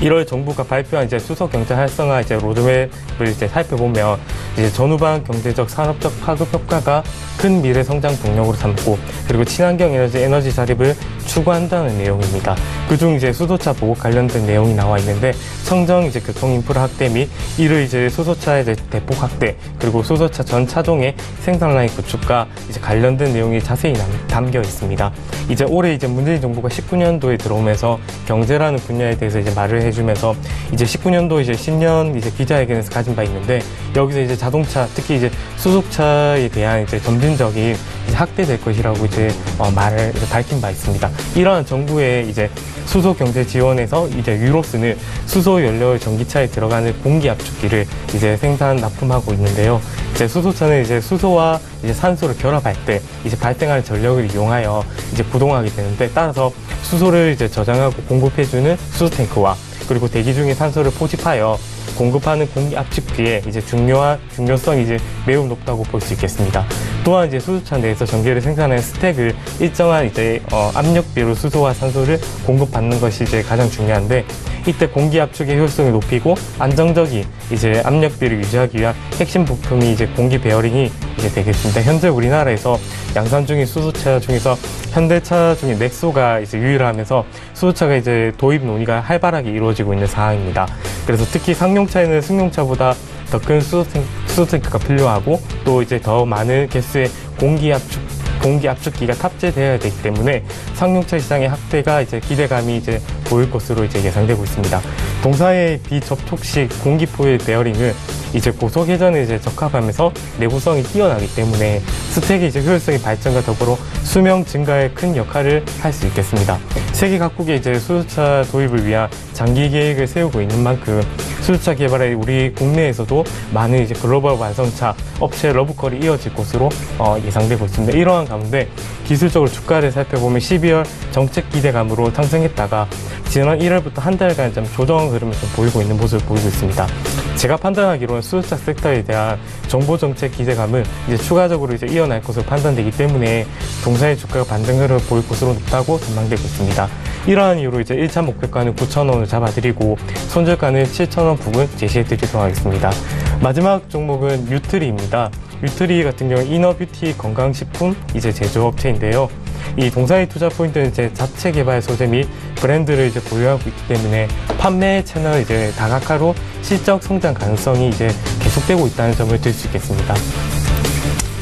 1월 정부가 발표한 이제 수소 경제 활성화 이제 로드맵을 이제 살펴보면, 이제 전후방 경제적 산업적 파급 효과가 큰 미래 성장 동력으로 삼고, 그리고 친환경 에너지 자립을 추구한다는 내용입니다. 그중 이제 수소차 보급 관련된 내용이 나와 있는데, 청정 이제 교통 인프라 확대 및 이를 이제 수소차의 이제 대폭 확대, 그리고 수소차 전 차종의 생산 라인 구축과 이제 관련된 내용이 자세히 담겨 있습니다. 이제 올해 이제 문재인 정부가 19년도에 들어오면서 경제라는 분야에 대해서 이제 말을 해주면서, 이제 19년도 이제 신년 이제 기자회견에서 가진 바 있는데, 여기서 이제 자동차, 특히 이제 수소차에 대한 이제 점진적인 이제 확대될 것이라고 이제 말을 이제 밝힌 바 있습니다. 이러한 정부의 이제 수소 경제 지원에서 이제 유로스는 수소 연료 전기차에 들어가는 공기 압축기를 이제 생산 납품하고 있는데요. 이제 수소차는 이제 수소와 이제 산소를 결합할 때 이제 발생하는 전력을 이용하여 이제 구동하게 되는데, 따라서 수소를 이제 저장하고 공급해주는 수소 탱크와, 그리고 대기 중에 산소를 포집하여 공급하는 공기 압축기의 이제 중요성이 이제 매우 높다고 볼 수 있겠습니다. 또한 이제 수소차 내에서 전기를 생산하는 스택을 일정한 이제 압력비로 수소와 산소를 공급받는 것이 이제 가장 중요한데, 이때 공기 압축의 효율성을 높이고 안정적인 이제 압력비를 유지하기 위한 핵심 부품이 이제 공기 베어링이 이제 되겠습니다. 현재 우리나라에서 양산 중인 수소차 중에서 현대차 중에 넥소가 이제 유일하면서 수소차가 이제 도입 논의가 활발하게 이루어지고 있는 상황입니다. 그래서 특히 상용차에는 승용차보다 더 큰 수소 탱크가 필요하고, 또 이제 더 많은 개수의 공기 압축기가 탑재되어야 되기 때문에 상용차 시장의 확대가 이제 기대감이 이제 보일 것으로 이제 예상되고 있습니다. 동사의 비접촉식 공기 포일 베어링은 이제 고속 회전에 이제 적합하면서 내구성이 뛰어나기 때문에 스택의 이제 효율성의 발전과 더불어 수명 증가에 큰 역할을 할 수 있겠습니다. 세계 각국의 이제 수소차 도입을 위한 장기 계획을 세우고 있는 만큼 수소차 개발에 우리 국내에서도 많은 이제 글로벌 완성차 업체 러브콜이 이어질 것으로 예상되고 있습니다. 이러한 가운데 기술적으로 주가를 살펴보면 12월 정책 기대감으로 상승했다가 지난 1월부터 한 달간 좀 조정 흐름을 좀 보이고 있는 모습을 보이고 있습니다. 제가 판단하기로는 수소차 섹터에 대한 정보 정책 기대감은 이제 추가적으로 이제 이어날 것으로 판단되기 때문에 동사의 주가가 반등 흐름을 보일 것으로 높다고 전망되고 있습니다. 이러한 이유로 이제 1차 목표가는 9,000원을 잡아드리고 손절가는 7,000원 부근 제시해드리도록 하겠습니다. 마지막 종목은 뉴트리입니다. 뉴트리 같은 경우 이너뷰티 건강식품 이제 제조업체인데요. 이 동사의 투자 포인트는 이제 자체 개발 소재 및 브랜드를 이제 보유하고 있기 때문에 판매 채널 이제 다각화로 실적 성장 가능성이 이제 계속되고 있다는 점을 들 수 있겠습니다.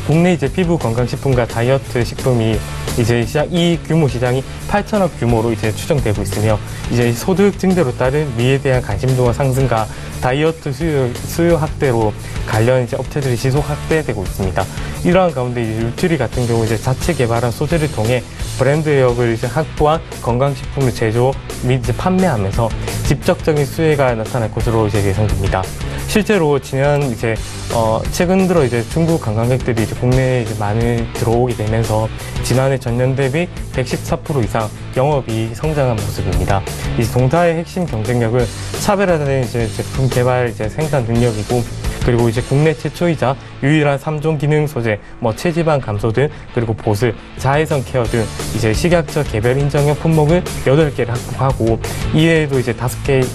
국내 이제 피부 건강식품과 다이어트 식품이 이제 이 규모 시장이 8천억 규모로 이제 추정되고 있으며 이제 소득 증대로 따른 미에 대한 관심도가 상승과 다이어트 수요 확대로 관련 이제 업체들이 지속 확대되고 있습니다. 이러한 가운데 이제 뉴트리 같은 경우 이제 자체 개발한 소재를 통해 브랜드력을 이제 확보한 건강식품을 제조 및 이제 판매하면서 직접적인 수혜가 나타날 것으로 이제 예상됩니다. 실제로 최근 들어 이제 중국 관광객들이 이제 국내에 이제 많이 들어오게 되면서 지난해 전년 대비 114% 이상 영업이익이 성장한 모습입니다. 이 동사의 핵심 경쟁력은 차별화된 이제 제품 개발 이제 생산 능력이고 그리고 이제 국내 최초이자 유일한 3종 기능 소재, 체지방 감소 등, 그리고 보습, 자외선 케어 등 이제 식약처 개별 인정형 품목을 8개를 확보하고 이외에도 이제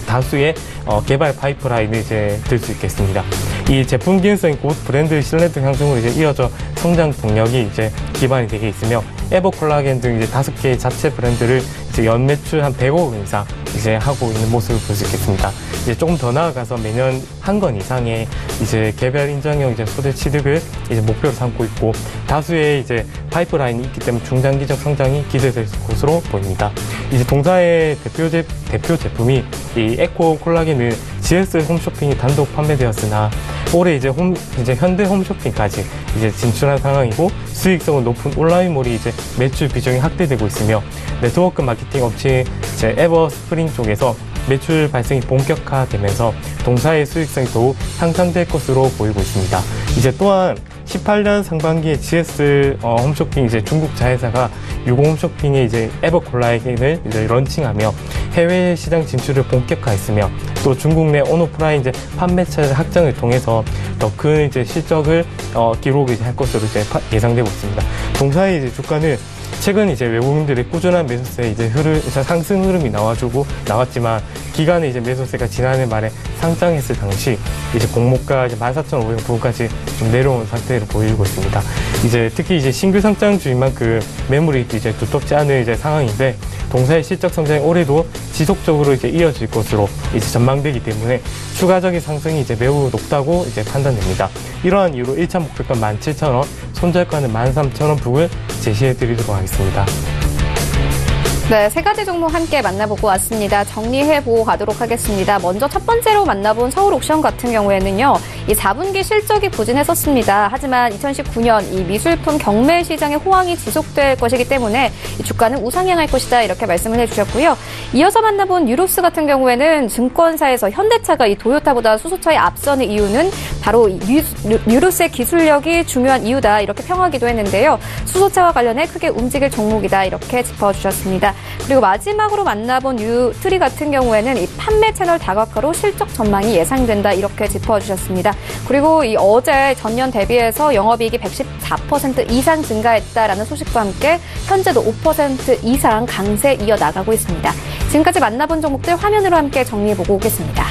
다수의 개발 파이프라인을 이제 들 수 있겠습니다. 이 제품 기능성이 곧 브랜드 신뢰도 향상으로 이제 이어져 성장 동력이 이제 기반이 되게 있으며 에버콜라겐 등 이제 5개의 자체 브랜드를 이제 연 매출 한 100억 원 이상 이제 하고 있는 모습을 볼 수 있겠습니다. 이제 조금 더 나아가서 매년 한 건 이상의 이제 개별 인정형 이제 소재 취득을 이제 목표로 삼고 있고 다수의 이제 파이프라인이 있기 때문에 중장기적 성장이 기대될 것으로 보입니다. 이제 동사의 대표 제품이 이 에코 콜라겐은 GS 홈쇼핑이 단독 판매되었으나 올해 이제 현대 홈쇼핑까지 이제 진출한 상황이고 수익성은 높은 온라인몰이 이제 매출 비중이 확대되고 있으며 네트워크 마케팅 업체 이제 에버스프링 쪽에서 매출 발생이 본격화되면서 동사의 수익성이 더욱 향상될 것으로 보이고 있습니다. 이제 또한 18년 상반기에 GS 홈쇼핑 이제 중국 자회사가 유공 홈쇼핑의 이제 에버콜라겐을 이제 런칭하며 해외 시장 진출을 본격화했으며 또 중국 내 온오프라인 이제 판매처 확장을 통해서 더 큰 이제 실적을 기록을 할 것으로 이제 예상되고 있습니다. 동사의 이제 주가는 최근 이제 외국인들의 꾸준한 매수세 이제 상승 흐름이 나왔지만 기간의 이제 매수세가 지난해 말에 상장했을 당시 이제 공모가 이제 14,500부까지 좀 내려온 상태로 보이고 있습니다. 이제 특히 이제 신규 상장주인 만큼 매물이 이제 두텁지 않은 이제 상황인데 동사의 실적 성장이 올해도 지속적으로 이제 이어질 것으로 이제 전망되기 때문에 추가적인 상승이 이제 매우 높다고 이제 판단됩니다. 이러한 이유로 1차 목표가 17,000원, 손절가는 13,000원 부근 제시해 드리도록 하겠습니다. 네, 세 가지 종목 함께 만나보고 왔습니다. 정리해보고 가도록 하겠습니다. 먼저 첫 번째로 만나본 서울옥션 같은 경우에는요, 이 4분기 실적이 부진했었습니다. 하지만 2019년 이 미술품 경매 시장의 호황이 지속될 것이기 때문에 이 주가는 우상향할 것이다 이렇게 말씀을 해주셨고요. 이어서 만나본 유로스 같은 경우에는 증권사에서 현대차가 이 도요타보다 수소차에 앞서는 이유는 바로 유로스의 기술력이 중요한 이유다 이렇게 평하기도 했는데요. 수소차와 관련해 크게 움직일 종목이다 이렇게 짚어주셨습니다. 그리고 마지막으로 만나본 뉴트리 같은 경우에는 이 판매 채널 다각화로 실적 전망이 예상된다 이렇게 짚어주셨습니다. 그리고 이 어제 전년 대비해서 영업이익이 114% 이상 증가했다라는 소식과 함께 현재도 5% 이상 강세 이어나가고 있습니다. 지금까지 만나본 종목들 화면으로 함께 정리해보고 오겠습니다.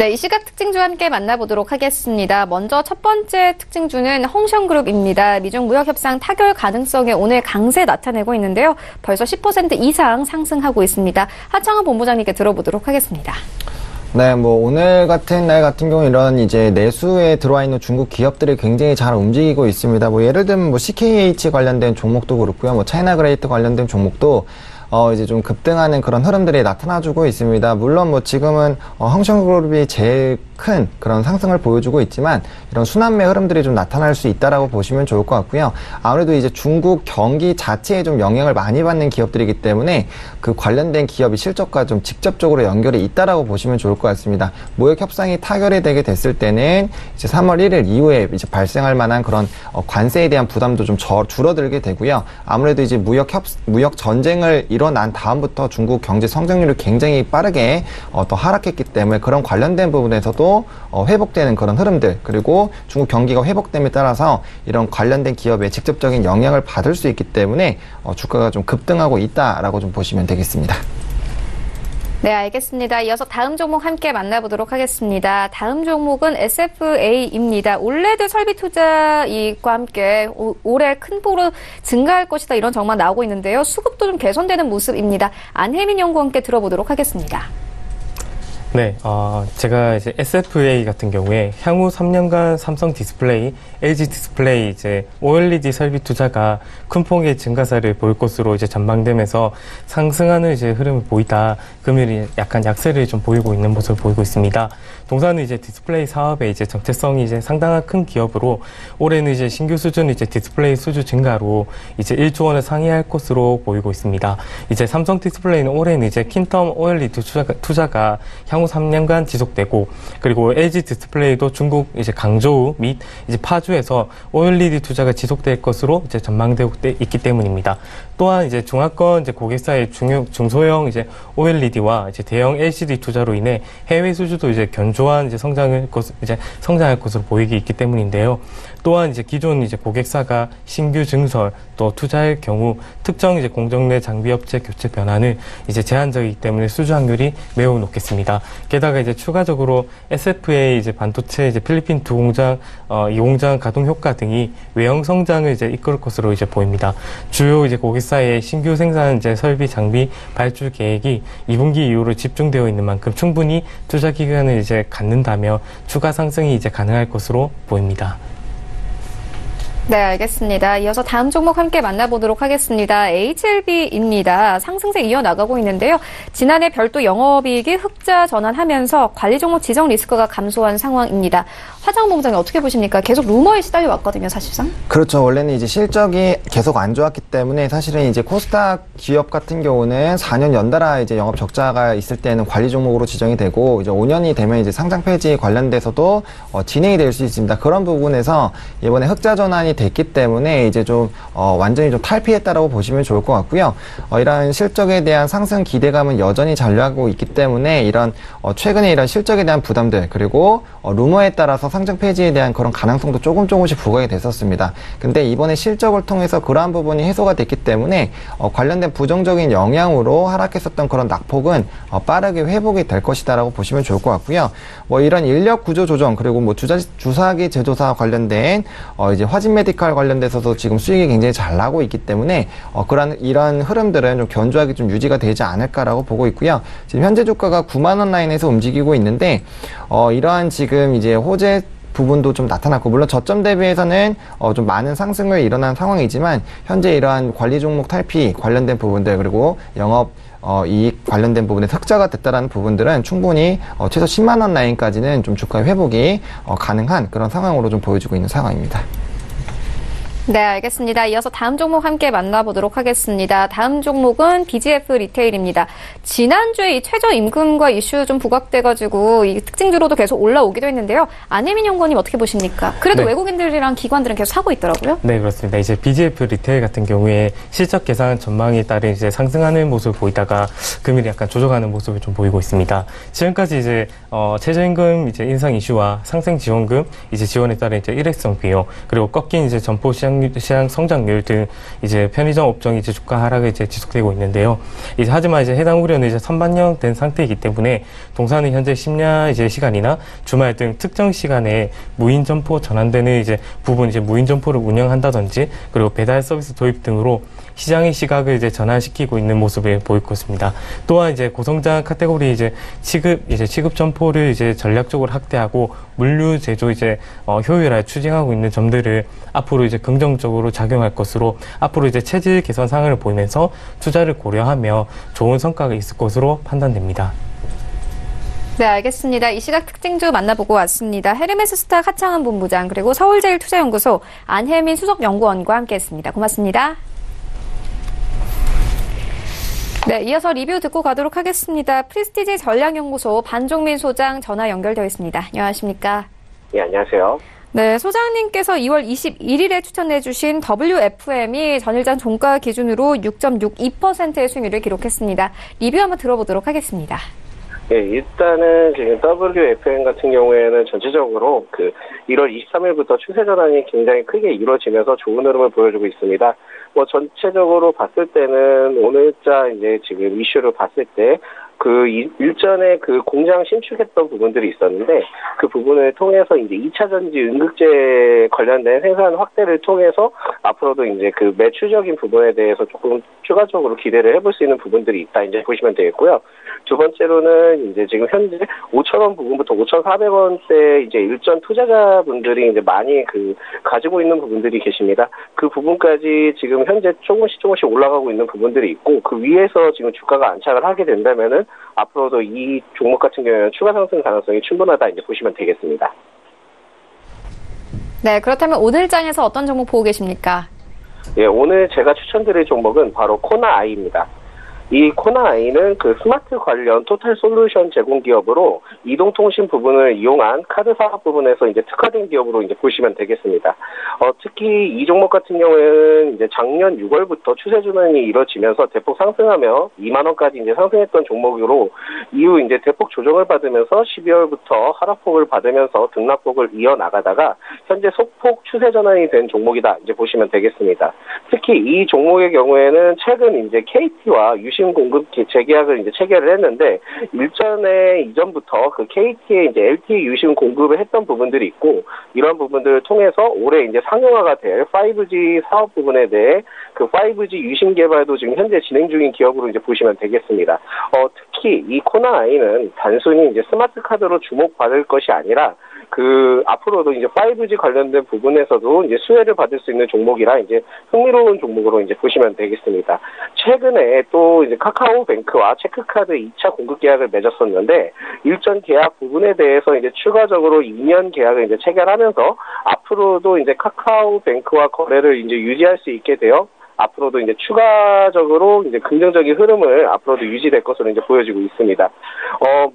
네, 이 시각 특징주 함께 만나보도록 하겠습니다. 먼저 첫 번째 특징주는 헝션그룹입니다. 미중 무역 협상 타결 가능성에 오늘 강세 나타내고 있는데요. 벌써 10% 이상 상승하고 있습니다. 하창원 본부장님께 들어보도록 하겠습니다. 네, 뭐 오늘 같은 날 같은 경우 이런 이제 내수에 들어와 있는 중국 기업들이 굉장히 잘 움직이고 있습니다. 뭐 예를 들면 뭐 CKH 관련된 종목도 그렇고요. 뭐 차이나그레이트 관련된 종목도 이제 좀 급등하는 그런 흐름들이 나타나주고 있습니다. 물론 뭐 지금은 헝션그룹이 제일 큰 그런 상승을 보여주고 있지만 이런 순환매 흐름들이 좀 나타날 수 있다라고 보시면 좋을 것 같고요. 아무래도 이제 중국 경기 자체에 좀 영향을 많이 받는 기업들이기 때문에 그 관련된 기업이 실적과 좀 직접적으로 연결이 있다라고 보시면 좋을 것 같습니다. 무역 협상이 타결이 되게 됐을 때는 이제 3월 1일 이후에 이제 발생할 만한 그런 관세에 대한 부담도 좀 줄어들게 되고요. 아무래도 이제 무역 전쟁을 일어난 다음부터 중국 경제 성장률이 굉장히 빠르게 더 하락했기 때문에 그런 관련된 부분에서도 회복되는 그런 흐름들, 그리고 중국 경기가 회복됨에 따라서 이런 관련된 기업에 직접적인 영향을 받을 수 있기 때문에 주가가 좀 급등하고 있다라고 좀 보시면 되겠습니다. 네, 알겠습니다. 이어서 다음 종목 함께 만나보도록 하겠습니다. 다음 종목은 SFA입니다. 올레드 설비 투자 이익과 함께 올해 큰 폭으로 증가할 것이다, 이런 전망 나오고 있는데요. 수급도 좀 개선되는 모습입니다. 안혜민 연구원과 함께 들어보도록 하겠습니다. 네, 제가 이제 SFA 같은 경우에 향후 3년간 삼성 디스플레이, LG 디스플레이 이제 OLED 설비 투자가 큰 폭의 증가세를 보일 것으로 이제 전망되면서 상승하는 이제 흐름을 보이다, 금일이 약간 약세를 좀 보이고 있는 모습을 보이고 있습니다. 동사는 이제 디스플레이 사업의 이제 정체성이 이제 상당한 큰 기업으로 올해는 이제 신규 수준 이제 디스플레이 수주 증가로 이제 1조 원을 상회할 것으로 보이고 있습니다. 이제 삼성 디스플레이는 올해는 이제 퀸텀 OLED 투자가 향후 3년간 지속되고, 그리고 LG 디스플레이도 중국 이제 강저우 및 이제 파주에서 OLED 투자가 지속될 것으로 이제 전망되고 있기 때문입니다. 또한 이제 중화권 이제 고객사의 중소형 이제 OLED와 이제 대형 LCD 투자로 인해 해외 수주도 이제 견조한 이제 성장할 것으로 보이기 있기 때문인데요. 또한 이제 기존 이제 고객사가 신규 증설 또 투자할 경우 특정 이제 공정 내 장비 업체 교체 변화는 이제 제한적이기 때문에 수주 확률이 매우 높겠습니다. 게다가 이제 추가적으로 SFA 이제 반도체 이제 필리핀 두 공장 이 공장 가동 효과 등이 외형 성장을 이제 이끌 것으로 이제 보입니다. 주요 이제 고객사의 신규 생산 이제 설비 장비 발주 계획이 2분기 이후로 집중되어 있는 만큼 충분히 투자 기간을 이제 갖는다며 추가 상승이 이제 가능할 것으로 보입니다. 네, 알겠습니다. 이어서 다음 종목 함께 만나보도록 하겠습니다. HLB입니다. 상승세 이어나가고 있는데요. 지난해 별도 영업이익이 흑자 전환하면서 관리 종목 지정 리스크가 감소한 상황입니다. 화장 본부장님 어떻게 보십니까? 계속 루머에 시달려 왔거든요, 사실상. 그렇죠. 원래는 이제 실적이 계속 안 좋았기 때문에 사실은 이제 코스닥 기업 같은 경우는 4년 연달아 이제 영업 적자가 있을 때는 관리 종목으로 지정이 되고, 이제 5년이 되면 이제 상장 폐지 관련돼서도 진행이 될 수 있습니다. 그런 부분에서 이번에 흑자 전환이 됐기 때문에 이제 좀 완전히 좀 탈피했다라고 보시면 좋을 것 같고요. 이런 실적에 대한 상승 기대감은 여전히 잔류하고 있기 때문에 이런 최근에 이런 실적에 대한 부담들, 그리고 루머에 따라서 상장 폐지에 대한 그런 가능성도 조금씩 부각이 됐었습니다. 근데 이번에 실적을 통해서 그러한 부분이 해소가 됐기 때문에 관련된 부정적인 영향으로 하락했었던 그런 낙폭은 빠르게 회복이 될 것이다라고 보시면 좋을 것 같고요. 뭐 이런 인력 구조 조정, 그리고 뭐 주사기 제조사 관련된 이제 화진 메디칼 관련돼서도 지금 수익이 굉장히 잘 나고 있기 때문에 이런 흐름들은 좀 견조하게 좀 유지가 되지 않을까라고 보고 있고요. 지금 현재 주가가 9만 원 라인에서 움직이고 있는데 이러한 지금 이제 호재 부분도 좀 나타났고, 물론 저점 대비해서는 좀 많은 상승을 일어난 상황이지만 현재 이러한 관리 종목 탈피 관련된 부분들, 그리고 영업 이익 관련된 부분에 흑자가 됐다라는 부분들은 충분히 최소 10만 원 라인까지는 좀 주가 회복이 가능한 그런 상황으로 좀 보여주고 있는 상황입니다. 네, 알겠습니다. 이어서 다음 종목 함께 만나보도록 하겠습니다. 다음 종목은 BGF 리테일입니다. 지난주에 이 최저임금과 이슈 좀 부각돼가지고 이 특징주로도 계속 올라오기도 했는데요. 안혜민 연구원님 어떻게 보십니까? 그래도 네. 외국인들이랑 기관들은 계속 사고 있더라고요. 네, 그렇습니다. 이제 BGF 리테일 같은 경우에 실적 개선 전망에 따른 이제 상승하는 모습을 보이다가 금일이 약간 조정하는 모습을 좀 보이고 있습니다. 지금까지 이제 최저임금 이제 인상 이슈와 상생 지원금 이제 지원에 따른 이제 일회성 비용, 그리고 꺾인 이제 점포 시장 시장 성장률 등 이제 편의점 업종이 이제 주가 하락이 이제 지속되고 있는데요. 이제 하지만 이제 해당 우려는 이제 선반영된 상태이기 때문에 동사는 현재 심야 이제 시간이나 주말 등 특정 시간에 무인 점포 전환되는 이제 부분 이제 무인 점포를 운영한다든지 그리고 배달 서비스 도입 등으로 시장의 시각을 이제 전환시키고 있는 모습을 보이고 있습니다. 또한 이제 고성장 카테고리 이제 취급 점포를 이제 전략적으로 확대하고 물류 제조 이제 효율화에 추진하고 있는 점들을 앞으로 이제 긍정적으로 작용할 것으로 앞으로 이제 체질 개선 상황을 보이면서 투자를 고려하며 좋은 성과가 있을 것으로 판단됩니다. 네, 알겠습니다. 이 시각 특징주 만나보고 왔습니다. 헤르메스 스탁 하창한 본부장 그리고 서울제일투자연구소 안혜민 수석연구원과 함께했습니다. 고맙습니다. 네, 이어서 리뷰 듣고 가도록 하겠습니다. 프리스티지 전략연구소 반종민 소장 전화 연결되어 있습니다. 안녕하십니까? 네, 안녕하세요. 네, 소장님께서 2월 21일에 추천해주신 WFM이 전일장 종가 기준으로 6.62%의 수익률을 기록했습니다. 리뷰 한번 들어보도록 하겠습니다. 네, 일단은 지금 WFM 같은 경우에는 전체적으로 1월 23일부터 추세 전환이 굉장히 크게 이루어지면서 좋은 흐름을 보여주고 있습니다. 전체적으로 봤을 때는 오늘자 이제 지금 이슈를 봤을 때 일전에 공장 신축했던 부분들이 있었는데 그 부분을 통해서 이제 2차 전지 응급제 관련된 생산 확대를 통해서 앞으로도 이제 매출적인 부분에 대해서 조금 추가적으로 기대를 해볼 수 있는 부분들이 있다 이제 보시면 되겠고요. 두 번째로는 이제 지금 현재 5,000원 부분부터 5,400원대 이제 일전 투자자분들이 이제 많이 가지고 있는 부분들이 계십니다. 그 부분까지 지금 현재 조금씩 올라가고 있는 부분들이 있고 그 위에서 지금 주가가 안착을 하게 된다면은 앞으로도 이 종목 같은 경우에는 추가 상승 가능성이 충분하다 이제 보시면 되겠습니다. 네, 그렇다면 오늘 장에서 어떤 종목 보고 계십니까? 예, 오늘 제가 추천드릴 종목은 바로 코나아이입니다. 이 코나아이는 스마트 관련 토탈 솔루션 제공 기업으로 이동통신 부분을 이용한 카드 사업 부분에서 이제 특화된 기업으로 이제 보시면 되겠습니다. 특히 이 종목 같은 경우에는 이제 작년 6월부터 추세 전환이 이루어지면서 대폭 상승하며 2만 원까지 이제 상승했던 종목으로 이후 이제 대폭 조정을 받으면서 12월부터 하락폭을 받으면서 등락폭을 이어나가다가 현재 소폭 추세 전환이 된 종목이다 이제 보시면 되겠습니다. 특히 이 종목의 경우에는 최근 이제 KT와 유심 공급 재계약을 이제 체결을 했는데 이전부터 KT에 이제 LTE 유심 공급을 했던 부분들이 있고 이런 부분들을 통해서 올해 이제 상용화가 될 5G 사업 부분에 대해 5G 유심 개발도 지금 현재 진행 중인 기업으로 이제 보시면 되겠습니다. 특히 이 코나아이는 단순히 이제 스마트 카드로 주목받을 것이 아니라 앞으로도 이제 5G 관련된 부분에서도 이제 수혜를 받을 수 있는 종목이라 이제 흥미로운 종목으로 이제 보시면 되겠습니다. 최근에 또 이제 카카오뱅크와 체크카드 2차 공급 계약을 맺었었는데 일전 계약 부분에 대해서 이제 추가적으로 2년 계약을 이제 체결하면서 앞으로도 이제 카카오뱅크와 거래를 이제 유지할 수 있게 되어 앞으로도 이제 추가적으로 이제 긍정적인 흐름을 앞으로도 유지될 것으로 이제 보여지고 있습니다.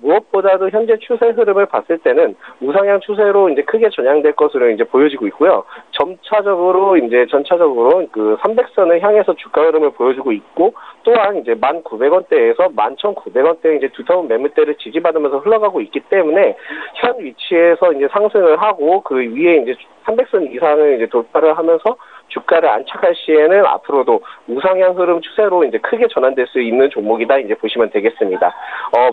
무엇보다도 현재 추세 흐름을 봤을 때는 우상향 추세로 이제 크게 전향될 것으로 이제 보여지고 있고요. 전차적으로 300선을 향해서 주가 흐름을 보여주고 있고 또한 이제 1,900원대에서 11,900원대 이제 두터운 매물대를 지지받으면서 흘러가고 있기 때문에 현 위치에서 이제 상승을 하고 그 위에 이제 300선 이상을 이제 돌파를 하면서 주가를 안착할 시에는 앞으로도 우상향 흐름 추세로 이제 크게 전환될 수 있는 종목이다 이제 보시면 되겠습니다.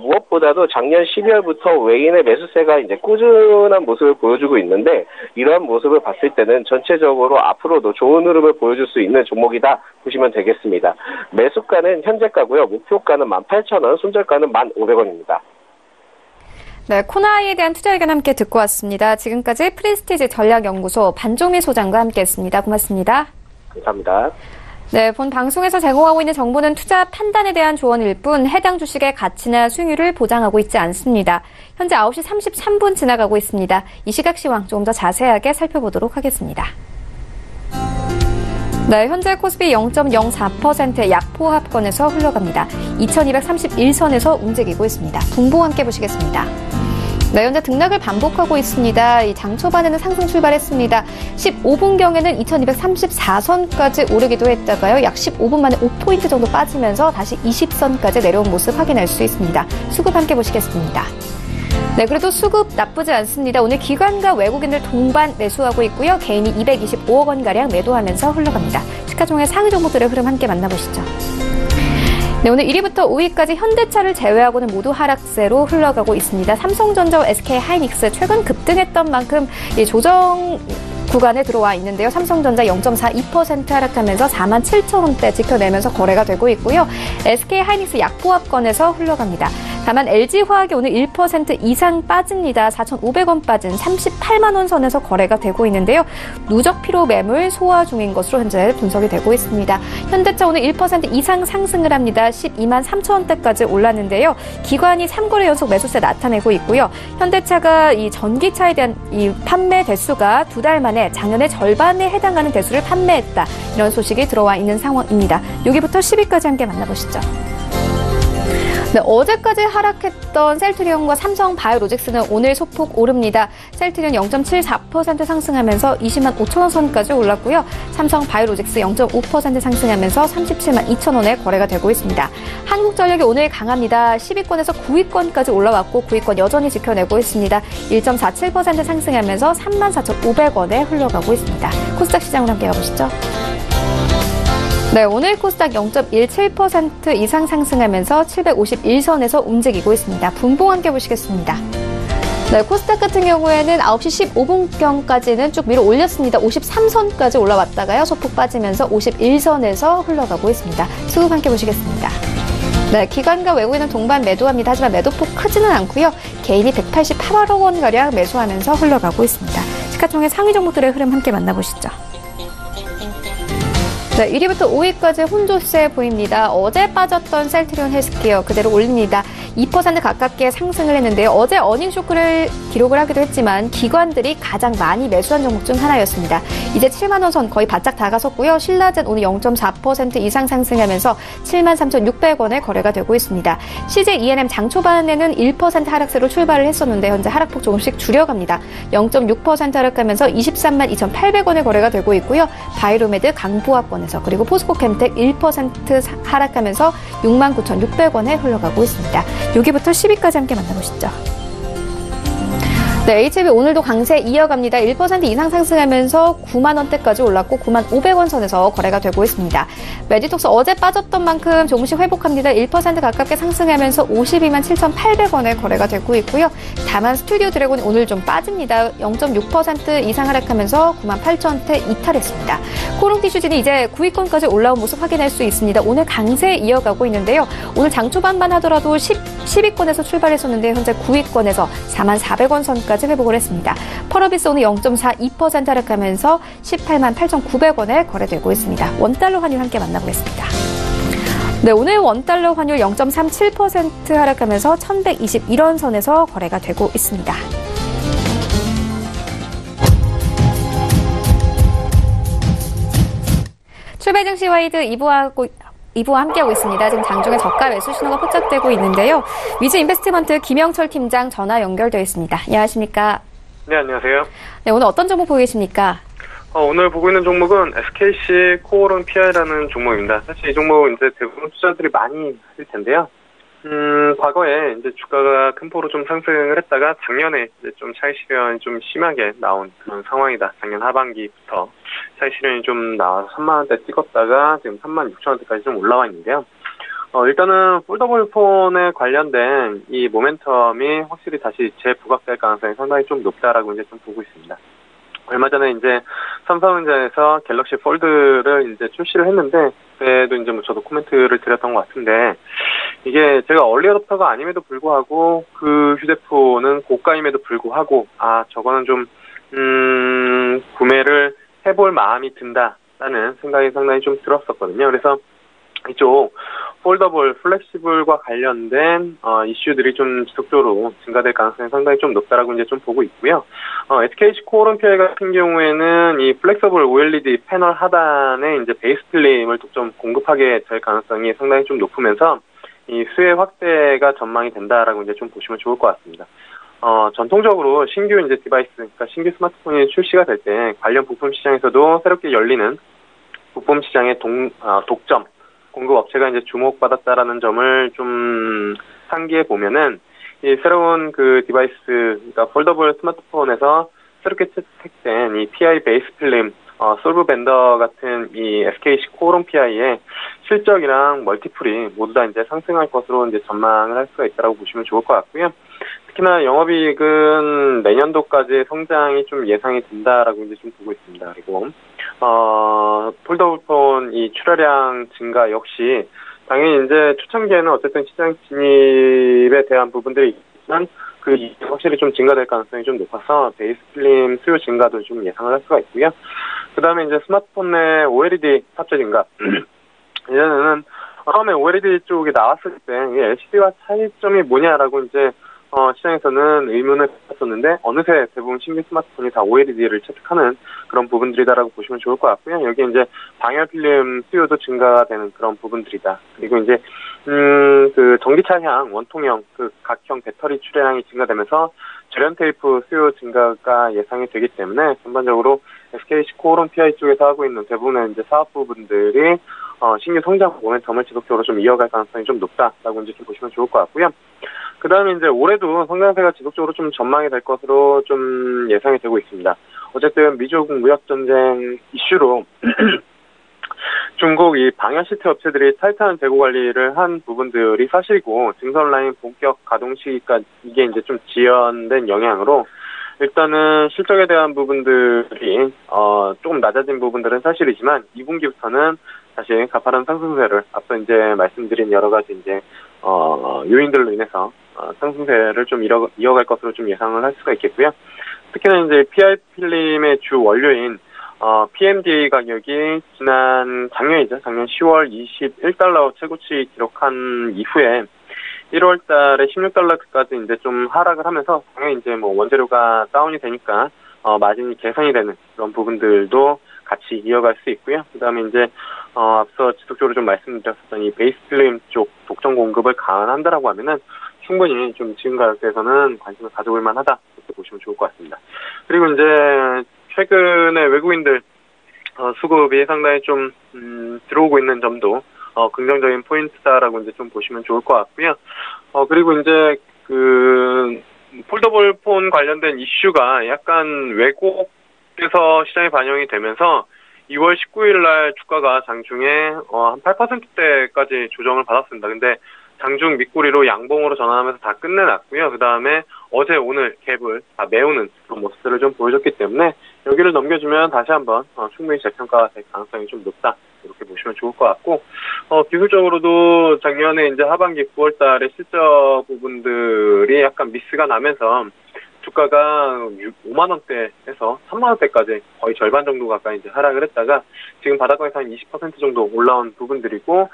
무엇보다도 작년 12월부터 외인의 매수세가 이제 꾸준한 모습을 보여주고 있는데 이러한 모습을 봤을 때는 전체적으로 앞으로도 좋은 흐름을 보여줄 수 있는 종목이다 보시면 되겠습니다. 매수가는 현재가고요. 목표가는 18,000원, 손절가는 1,500원입니다. 네, 코나아이에 대한 투자 의견 함께 듣고 왔습니다. 지금까지 프리스티지 전략연구소 반종민 소장과 함께했습니다. 고맙습니다. 감사합니다. 네, 본 방송에서 제공하고 있는 정보는 투자 판단에 대한 조언일 뿐 해당 주식의 가치나 수익률을 보장하고 있지 않습니다. 현재 9시 33분 지나가고 있습니다. 이 시각 시황 조금 더 자세하게 살펴보도록 하겠습니다. 네, 현재 코스피 0.04%의 약포합권에서 흘러갑니다. 2231선에서 움직이고 있습니다. 분보 함께 보시겠습니다. 네, 현재 등락을 반복하고 있습니다. 이 장 초반에는 상승 출발했습니다. 15분경에는 2234선까지 오르기도 했다가요. 약 15분 만에 5포인트 정도 빠지면서 다시 20선까지 내려온 모습 확인할 수 있습니다. 수급 함께 보시겠습니다. 네, 그래도 수급 나쁘지 않습니다. 오늘 기관과 외국인들 동반 매수하고 있고요. 개인이 225억 원가량 매도하면서 흘러갑니다. 시가총액 상위 종목들의 흐름 함께 만나보시죠. 네, 오늘 1위부터 5위까지 현대차를 제외하고는 모두 하락세로 흘러가고 있습니다. 삼성전자와 SK하이닉스 최근 급등했던 만큼 이 조정 구간에 들어와 있는데요. 삼성전자 0.42% 하락하면서 47,000원대 지켜내면서 거래가 되고 있고요. SK하이닉스 약보합권에서 흘러갑니다. 다만 LG화학이 오늘 1% 이상 빠집니다. 4,500원 빠진 38만 원 선에서 거래가 되고 있는데요. 누적 피로 매물 소화 중인 것으로 현재 분석이 되고 있습니다. 현대차 오늘 1% 이상 상승을 합니다. 12만 3천 원대까지 올랐는데요. 기관이 3거래 연속 매수세 나타내고 있고요. 현대차가 이 전기차에 대한 이 판매 대수가 2달 만에 작년의 절반에 해당하는 대수를 판매했다. 이런 소식이 들어와 있는 상황입니다. 여기부터 10위까지 함께 만나보시죠. 네, 어제까지 하락했던 셀트리온과 삼성바이오로직스는 오늘 소폭 오릅니다. 셀트리온 0.74% 상승하면서 20만 5천 원 선까지 올랐고요. 삼성바이오로직스 0.5% 상승하면서 37만 2천 원에 거래가 되고 있습니다. 한국전력이 오늘 강합니다. 10위권에서 9위권까지 올라왔고 9위권 여전히 지켜내고 있습니다. 1.47% 상승하면서 3만 4,500원에 흘러가고 있습니다. 코스닥 시장으로 함께 가보시죠. 네, 오늘 코스닥 0.17% 이상 상승하면서 751선에서 움직이고 있습니다. 분봉 함께 보시겠습니다. 네, 코스닥 같은 경우에는 9시 15분경까지는 쭉 밀어 올렸습니다. 53선까지 올라왔다가요. 소폭 빠지면서 51선에서 흘러가고 있습니다. 수급 함께 보시겠습니다. 네, 기관과 외국인은 동반 매도합니다. 하지만 매도폭 크지는 않고요. 개인이 188억 원가량 매수하면서 흘러가고 있습니다. 시가총액 상위 종목들의 흐름 함께 만나보시죠. 네, 1위부터 5위까지 혼조세 보입니다. 어제 빠졌던 셀트리온 헬스케어 그대로 올립니다. 2% 가깝게 상승을 했는데요. 어제 어닝쇼크를 기록을 하기도 했지만 기관들이 가장 많이 매수한 종목 중 하나였습니다. 이제 7만 원 선 거의 바짝 다가섰고요. 신라젠 오늘 0.4% 이상 상승하면서 7만 3,600원에 거래가 되고 있습니다. CJ E&M 장 초반에는 1% 하락세로 출발을 했었는데 현재 하락폭 조금씩 줄여갑니다. 0.6% 하락하면서 23만 2,800원에 거래가 되고 있고요. 바이로메드 강보합권 그리고 포스코캠텍 1% 하락하면서 69,600원에 흘러가고 있습니다. 여기부터 10위까지 함께 만나보시죠. 네, HLB 오늘도 강세 이어갑니다. 1% 이상 상승하면서 9만 원대까지 올랐고 9만 500원 선에서 거래가 되고 있습니다. 메디톡스 어제 빠졌던 만큼 조금씩 회복합니다. 1% 가깝게 상승하면서 52만 7,800원에 거래가 되고 있고요. 다만 스튜디오 드래곤이 오늘 좀 빠집니다. 0.6% 이상 하락하면서 9만 8천원대 이탈했습니다. 코롱티슈진이 이제 9위권까지 올라온 모습 확인할 수 있습니다. 오늘 강세 이어가고 있는데요. 오늘 장 초반만 하더라도 10위권에서 출발했었는데 현재 9위권에서 4만 400원 선까지 회복을 했습니다. 펄어비스 오늘 0.42% 하락하면서 18만 8,900원에 거래되고 있습니다. 원달러 환율 함께 만나보겠습니다. 네, 오늘 원달러 환율 0.37% 하락하면서 1,121원 선에서 거래가 되고 있습니다. 출발 증시 와이드 2부와 함께하고 있습니다. 지금 장중에 저가 매수 신호가 포착되고 있는데요. 위즈 인베스트먼트 김영철 팀장 전화 연결되어 있습니다. 안녕하십니까? 네, 안녕하세요. 네, 오늘 어떤 종목 보고 계십니까? 오늘 보고 있는 종목은 SKC 코오론 PI라는 종목입니다. 사실 이 종목은 이제 대부분 투자들이 많이 하실 텐데요. 과거에 이제 주가가 큰 폭으로 좀 상승을 했다가 작년에 이제 좀 차익 실현이 좀 심하게 나온 그런 상황이다. 작년 하반기부터 차익 실현이 좀 나와서 3만 원대 찍었다가 지금 3만 6천 원대까지 좀 올라와 있는데요. 일단은 폴더블 폰에 관련된 이 모멘텀이 확실히 다시 재부각될 가능성이 상당히 좀 높다라고 이제 좀 보고 있습니다. 얼마 전에 이제 삼성전자에서 갤럭시 폴드를 이제 출시를 했는데 그때도 이제 뭐 저도 코멘트를 드렸던 것 같은데 이게 제가 얼리 어댑터가 아님에도 불구하고 그 휴대폰은 고가임에도 불구하고 저거는 좀 구매를 해볼 마음이 든다라는 생각이 상당히 좀 들었었거든요. 그래서 이쪽 폴더블, 플렉시블과 관련된 이슈들이 좀 지속적으로 증가될 가능성이 상당히 좀 높다라고 이제 좀 보고 있고요. SKC 코오론 PI 같은 경우에는 이 플렉서블 OLED 패널 하단에 이제 베이스 필름을 좀 공급하게 될 가능성이 상당히 좀 높으면서 이 수혜 확대가 전망이 된다라고 이제 좀 보시면 좋을 것 같습니다. 전통적으로 신규 이제 디바이스, 그러니까 신규 스마트폰이 출시가 될 때 관련 부품 시장에서도 새롭게 열리는 부품 시장의 독점 공급 업체가 이제 주목받았다라는 점을 좀 상기해 보면은 이 새로운 그 디바이스, 그러니까 폴더블 스마트폰에서 새롭게 채택된 이 PI 베이스 필름, 솔브 밴더 같은 이 SKC 코오롱 PI의 실적이랑 멀티플이 모두 다 이제 상승할 것으로 이제 전망을 할 수가 있다고 보시면 좋을 것 같고요. 특히나 영업이익은 내년도까지 성장이 좀 예상이 된다라고 이제 좀 보고 있습니다. 그리고 폴더블폰 이 출하량 증가 역시 당연히 이제 초창기에는 어쨌든 시장 진입에 대한 부분들이 있지만 그 이익이 확실히 좀 증가될 가능성이 좀 높아서 베이스 필름 수요 증가도 좀 예상을 할 수가 있고요. 그 다음에 이제 스마트폰 내 OLED 탑재 증가. 이제는 처음에 OLED 쪽이 나왔을 때 LCD와 차이점이 뭐냐라고 이제 시장에서는 의문을 갖았었는데 어느새 대부분 신규 스마트폰이 다 OLED를 채택하는 그런 부분들이다라고 보시면 좋을 것 같고요. 여기 이제 방열 필름 수요도 증가되는 그런 부분들이다. 그리고 이제 그 전기차형 원통형 그 각형 배터리 출하량이 증가되면서 절연 테이프 수요 증가가 예상이 되기 때문에 전반적으로 SKC 코오롱 PI 쪽에서 하고 있는 대부분의 이제 사업 부분들이 신규 성장 모멘텀을 지속적으로 좀 이어갈 가능성이 좀 높다라고 이제 좀 보시면 좋을 것 같고요. 그 다음에 이제 올해도 성장세가 지속적으로 좀 전망이 될 것으로 좀 예상이 되고 있습니다. 어쨌든 미중 무역전쟁 이슈로 중국 이 방열 시트 업체들이 타이트한 재고 관리를 한 부분들이 사실이고 증설 라인 본격 가동 시기가 이게 이제 좀 지연된 영향으로 일단은 실적에 대한 부분들이 조금 낮아진 부분들은 사실이지만 2분기부터는 다시 가파른 상승세를 앞서 이제 말씀드린 여러 가지 이제 요인들로 인해서 상승세를 좀 이어갈 것으로 좀 예상을 할 수가 있겠고요. 특히나 이제 PI 필름의 주 원료인 PMDA 가격이 작년이죠. 작년 10월 21달러 최고치 기록한 이후에 1월 달에 16달러까지 이제 좀 하락을 하면서 당연히 이제 뭐 원재료가 다운이 되니까 마진이 개선이 되는 그런 부분들도 같이 이어갈 수 있고요. 그다음에 이제 앞서 지속적으로 좀 말씀드렸었던 이 베이스 필름 쪽 독점 공급을 강화한다라고 하면은 충분히 좀 지금 가격대에서는 관심을 가져볼 만하다 이렇게 보시면 좋을 것 같습니다. 그리고 이제 최근에 외국인들 수급이 상당히 좀 들어오고 있는 점도 긍정적인 포인트다라고 이제 좀 보시면 좋을 것 같고요. 그리고 이제 그 폴더블 폰 관련된 이슈가 약간 왜곡돼서 시장에 반영이 되면서 2월 19일 날 주가가 장중에 한 8%대까지 조정을 받았습니다. 근데 장중 밑꼬리로 양봉으로 전환하면서 다 끝내놨고요. 그 다음에 어제 오늘 갭을 다 메우는 그런 모습들을 좀 보여줬기 때문에 여기를 넘겨주면 다시 한번 충분히 재평가가 될 가능성이 좀 높다 이렇게 보시면 좋을 것 같고 기술적으로도 작년에 이제 하반기 9월 달에 실적 부분들이 약간 미스가 나면서 주가가 5만 원대에서 3만 원대까지 거의 절반 정도 가까이 이제 하락을 했다가 지금 바닥권에서 한 20% 정도 올라온 부분들이고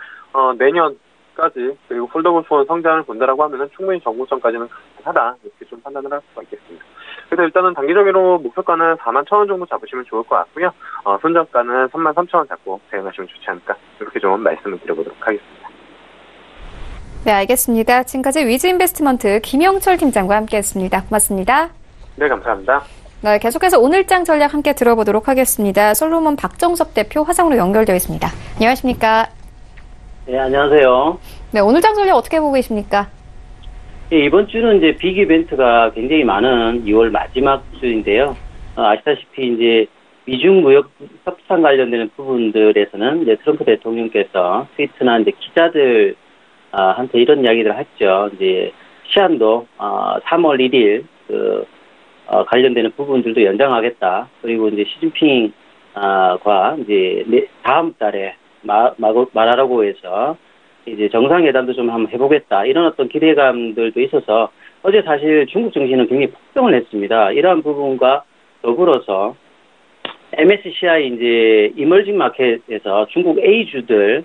내년까지 그리고 폴더블폰 성장을 본다라고 하면은 충분히 정고점까지는 가능하다 이렇게 좀 판단을 할 수가 있겠습니다. 그래서 일단은 단기적으로 목표가는 41,000원 정도 잡으시면 좋을 것 같고요. 손절가는 33,000원 잡고 대응하시면 좋지 않을까 이렇게 좀 말씀을 드려보도록 하겠습니다. 네, 알겠습니다. 지금까지 위즈인베스트먼트 김영철 팀장과 함께했습니다. 고맙습니다. 네, 감사합니다. 네, 계속해서 오늘장 전략 함께 들어보도록 하겠습니다. 솔로몬 박정섭 대표 화상으로 연결되어 있습니다. 안녕하십니까? 네, 안녕하세요. 네, 오늘장 전략 어떻게 보고 계십니까? 네, 이번 주는 이제 빅 이벤트가 굉장히 많은 2월 마지막 주인데요. 아시다시피 이제 미중 무역 협상 관련되는 부분들에서는 이제 트럼프 대통령께서 트위터나 이제 기자들 한테 이런 이야기를 했죠. 이제 시한도 3월 1일 관련되는 부분들도 연장하겠다. 그리고 이제 시진핑 과 이제 다음 달에 말하라고 해서 이제 정상회담도 좀 한번 해보겠다. 이런 어떤 기대감들도 있어서 어제 사실 중국 증시는 굉장히 폭등을 했습니다. 이러한 부분과 더불어서 MSCI 이제 이머징 마켓에서 중국 A주들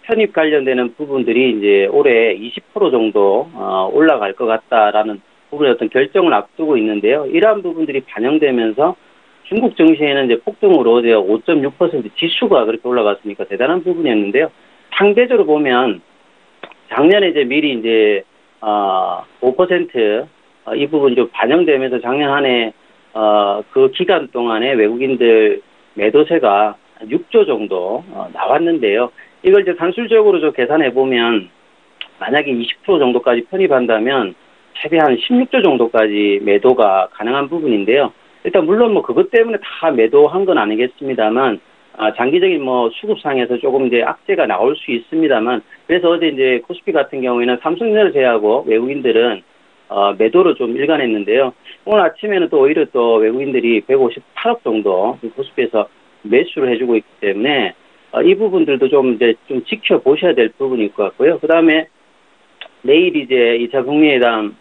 편입 관련되는 부분들이 이제 올해 20% 정도 올라갈 것 같다라는 부분의 어떤 결정을 앞두고 있는데요. 이러한 부분들이 반영되면서 중국 증시에는 이제 폭등으로 5.6% 지수가 그렇게 올라갔으니까 대단한 부분이었는데요. 상대적으로 보면 작년에 이제 미리 이제 5% 이 부분이 좀 반영되면서 작년 한 해 그 기간 동안에 외국인들 매도세가 6조 정도 나왔는데요. 이걸 이제 산술적으로 좀 계산해 보면 만약에 20% 정도까지 편입한다면 최대한 16조 정도까지 매도가 가능한 부분인데요. 일단 물론 뭐 그것 때문에 다 매도한 건 아니겠습니다만 장기적인 뭐 수급상에서 조금 이제 악재가 나올 수 있습니다만 그래서 어제 이제 코스피 같은 경우에는 삼성전자를 제외하고 외국인들은 매도로 좀 일관했는데요. 오늘 아침에는 또 오히려 또 외국인들이 158억 정도 코스피에서 매수를 해주고 있기 때문에 이 부분들도 좀 이제 좀 지켜보셔야 될 부분일 것 같고요. 그 다음에 내일 이제 2차 북미회담,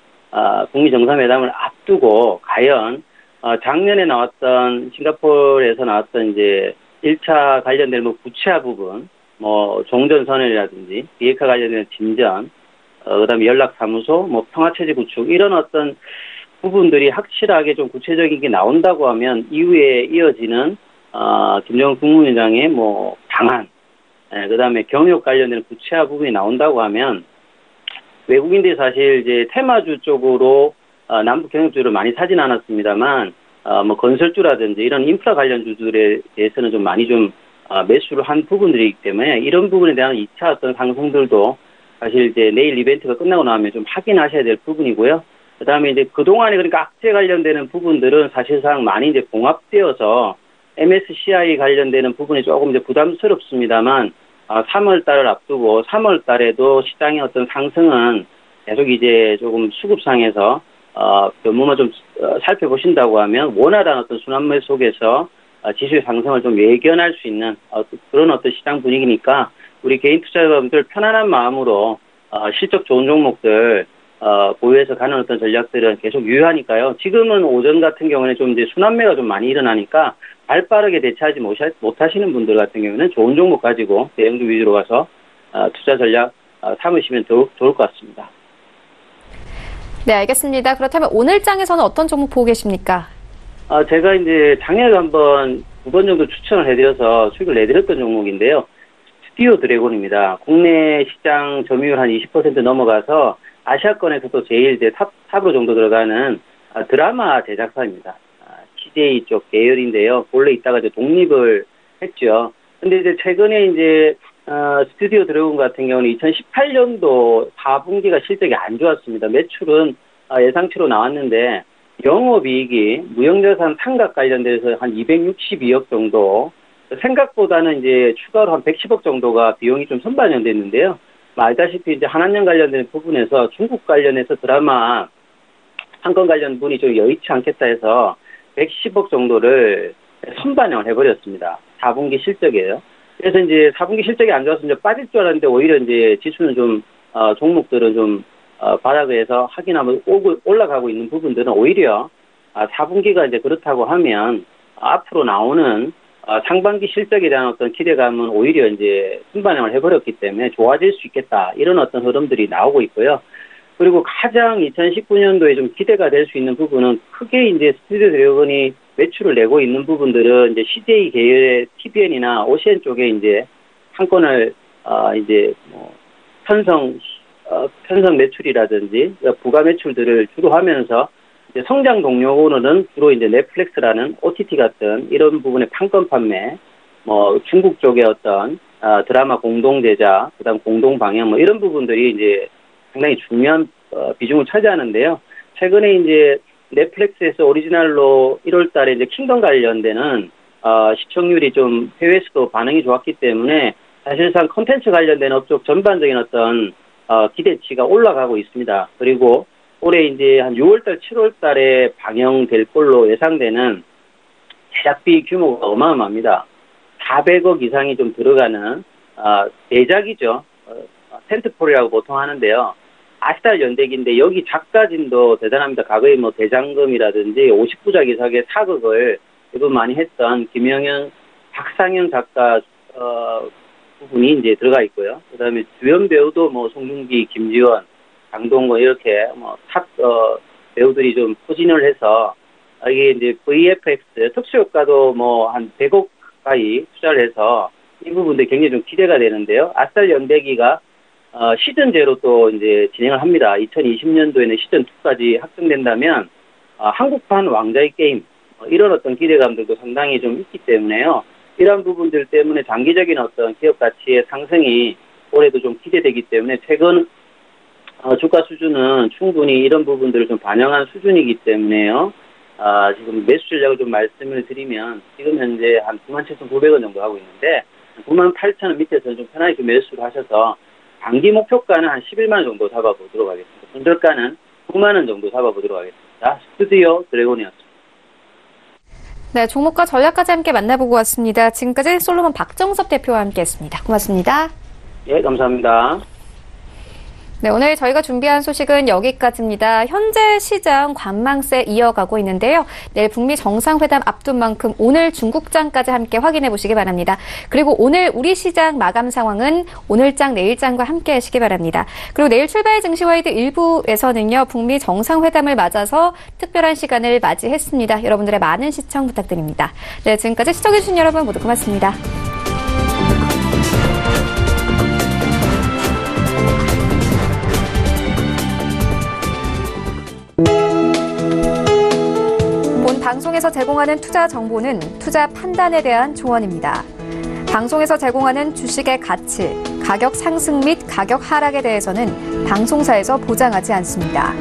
북미 정상회담을 앞두고 과연 작년에 나왔던 싱가포르에서 나왔던 이제 1차 관련된 뭐 구체화 부분, 뭐 종전선언이라든지 비핵화 관련된 진전, 그다음에 연락사무소, 뭐 평화체제 구축 이런 어떤 부분들이 확실하게 좀 구체적인 게 나온다고 하면 이후에 이어지는 김정은 국무위원장의 뭐 방안, 그다음에 경협 관련된 구체화 부분이 나온다고 하면 외국인들이 사실 이제 테마주 쪽으로 남북 경협주를 많이 사진 않았습니다만 뭐 건설주라든지 이런 인프라 관련 주들에 대해서는 좀 많이 좀 매수를 한 부분들이기 때문에 이런 부분에 대한 2차 어떤 상승들도 사실 이제 내일 이벤트가 끝나고 나면 좀 확인하셔야 될 부분이고요. 그 다음에 이제 그동안에 그러니까 악재 관련되는 부분들은 사실상 많이 이제 봉합되어서 MSCI 관련되는 부분이 조금 이제 부담스럽습니다만 3월 달을 앞두고 3월 달에도 시장의 어떤 상승은 계속 이제 조금 수급상에서 변모만 좀 살펴보신다고 하면 원활한 어떤 순환매 속에서 지수의 상승을 좀 예견할 수 있는 그런 어떤 시장 분위기니까 우리 개인 투자자분들 편안한 마음으로 실적 좋은 종목들 보유해서 가는 어떤 전략들은 계속 유효하니까요. 지금은 오전 같은 경우는 좀 이제 순환매가 좀 많이 일어나니까 발빠르게 대처하지 못하시는 분들 같은 경우는 좋은 종목 가지고 대형주 위주로 가서 투자 전략 삼으시면 더욱 좋을 것 같습니다. 네, 알겠습니다. 그렇다면 오늘 장에서는 어떤 종목 보고 계십니까? 제가 이제 작년에 한번 2번 정도 추천을 해드려서 수익을 내드렸던 종목인데요. 스튜디오 드래곤입니다. 국내 시장 점유율 한 20% 넘어가서 아시아권에서도 제일 이제 탑으로 정도 들어가는 드라마 제작사입니다. CJ 쪽 계열인데요. 본래 있다가 이제 독립을 했죠. 근데 이제 최근에 이제 스튜디오 드래곤 같은 경우는 2018년도 4분기가 실적이 안 좋았습니다. 매출은 예상치로 나왔는데 영업이익이 무형자산 상각 관련돼서 한 262억 정도, 생각보다는 이제 추가로 한 110억 정도가 비용이 좀 선반영됐는데요. 알다시피 이제 한한령 관련된 부분에서 중국 관련해서 드라마 한 건 관련 분이 좀 여의치 않겠다 해서 110억 정도를 선반영을 해버렸습니다. 4분기 실적이에요. 그래서 이제 4분기 실적이 안 좋아서 이제 빠질 줄 알았는데 오히려 이제 지수는 좀, 종목들은 좀, 바닥에서 확인하면 올라가고 있는 부분들은 오히려 4분기가 이제 그렇다고 하면 앞으로 나오는 상반기 실적에 대한 어떤 기대감은 오히려 이제 순반영을 해버렸기 때문에 좋아질 수 있겠다. 이런 어떤 흐름들이 나오고 있고요. 그리고 가장 2019년도에 좀 기대가 될 수 있는 부분은 크게 이제 스튜디오 드래곤이 매출을 내고 있는 부분들은 이제 CJ 계열의 TVN이나 OCN 쪽에 이제 한 건을, 이제 뭐, 편성 매출이라든지 부가 매출들을 주로 하면서 이제 성장 동력으로는 주로 이제 넷플릭스라는 OTT 같은 이런 부분의 판권 판매, 뭐 중국 쪽의 어떤 드라마 공동 제작, 그다음 공동 방영 뭐 이런 부분들이 이제 상당히 중요한 비중을 차지하는데요. 최근에 이제 넷플릭스에서 오리지널로 1월 달에 이제 킹덤 관련되는 시청률이 좀 해외에서도 반응이 좋았기 때문에 사실상 콘텐츠 관련된 업종 전반적인 어떤 기대치가 올라가고 있습니다. 그리고 올해 이제 한 6월달, 7월달에 방영될 걸로 예상되는 제작비 규모가 어마어마합니다. 400억 이상이 좀 들어가는 대작이죠. 텐트폴이라고 보통 하는데요. 아시달 연대기인데 여기 작가진도 대단합니다. 과거에 뭐 대장금이라든지 50부작 이상의 사극을 이번 많이 했던 김영현, 박상현 작가 부분이 이제 들어가 있고요. 그다음에 주연 배우도 뭐 송중기, 김지원, 강동건 이렇게 뭐 탑 배우들이 좀 포진을 해서 이게 이제 VFX 특수 효과도 뭐 한 100억 가까이 투자를 해서 이 부분들이 굉장히 좀 기대가 되는데요. 아시달 연대기가 시즌 제로 또 이제 진행을 합니다. 2020년도에는 시즌 2까지 확정된다면 한국판 왕자의 게임 이런 어떤 기대감들도 상당히 좀 있기 때문에요. 이런 부분들 때문에 장기적인 어떤 기업 가치의 상승이 올해도 좀 기대되기 때문에 최근 주가 수준은 충분히 이런 부분들을 좀 반영한 수준이기 때문에요. 지금 매수 전략을 좀 말씀을 드리면 지금 현재 한 97,900원 정도 하고 있는데 98,000원 밑에서는 좀 편하게 좀 매수를 하셔서 단기 목표가는 한 11만 원 정도 잡아보도록 하겠습니다. 손절가는 9만 원 정도 잡아보도록 하겠습니다. 스튜디오 드래곤이었습니다. 네, 종목과 전략까지 함께 만나보고 왔습니다. 지금까지 솔로몬 박정섭 대표와 함께했습니다. 고맙습니다. 예, 감사합니다. 네, 오늘 저희가 준비한 소식은 여기까지입니다. 현재 시장 관망세 이어가고 있는데요. 내일 북미 정상회담 앞둔 만큼 오늘 중국장까지 함께 확인해 보시기 바랍니다. 그리고 오늘 우리 시장 마감 상황은 오늘장, 내일장과 함께 하시기 바랍니다. 그리고 내일 출발 증시와이드 일부에서는요, 북미 정상회담을 맞아서 특별한 시간을 맞이했습니다. 여러분들의 많은 시청 부탁드립니다. 네, 지금까지 시청해주신 여러분 모두 고맙습니다. 본 방송에서 제공하는 투자 정보는 투자 판단에 대한 조언입니다. 방송에서 제공하는 주식의 가치, 가격 상승 및 가격 하락에 대해서는 방송사에서 보장하지 않습니다.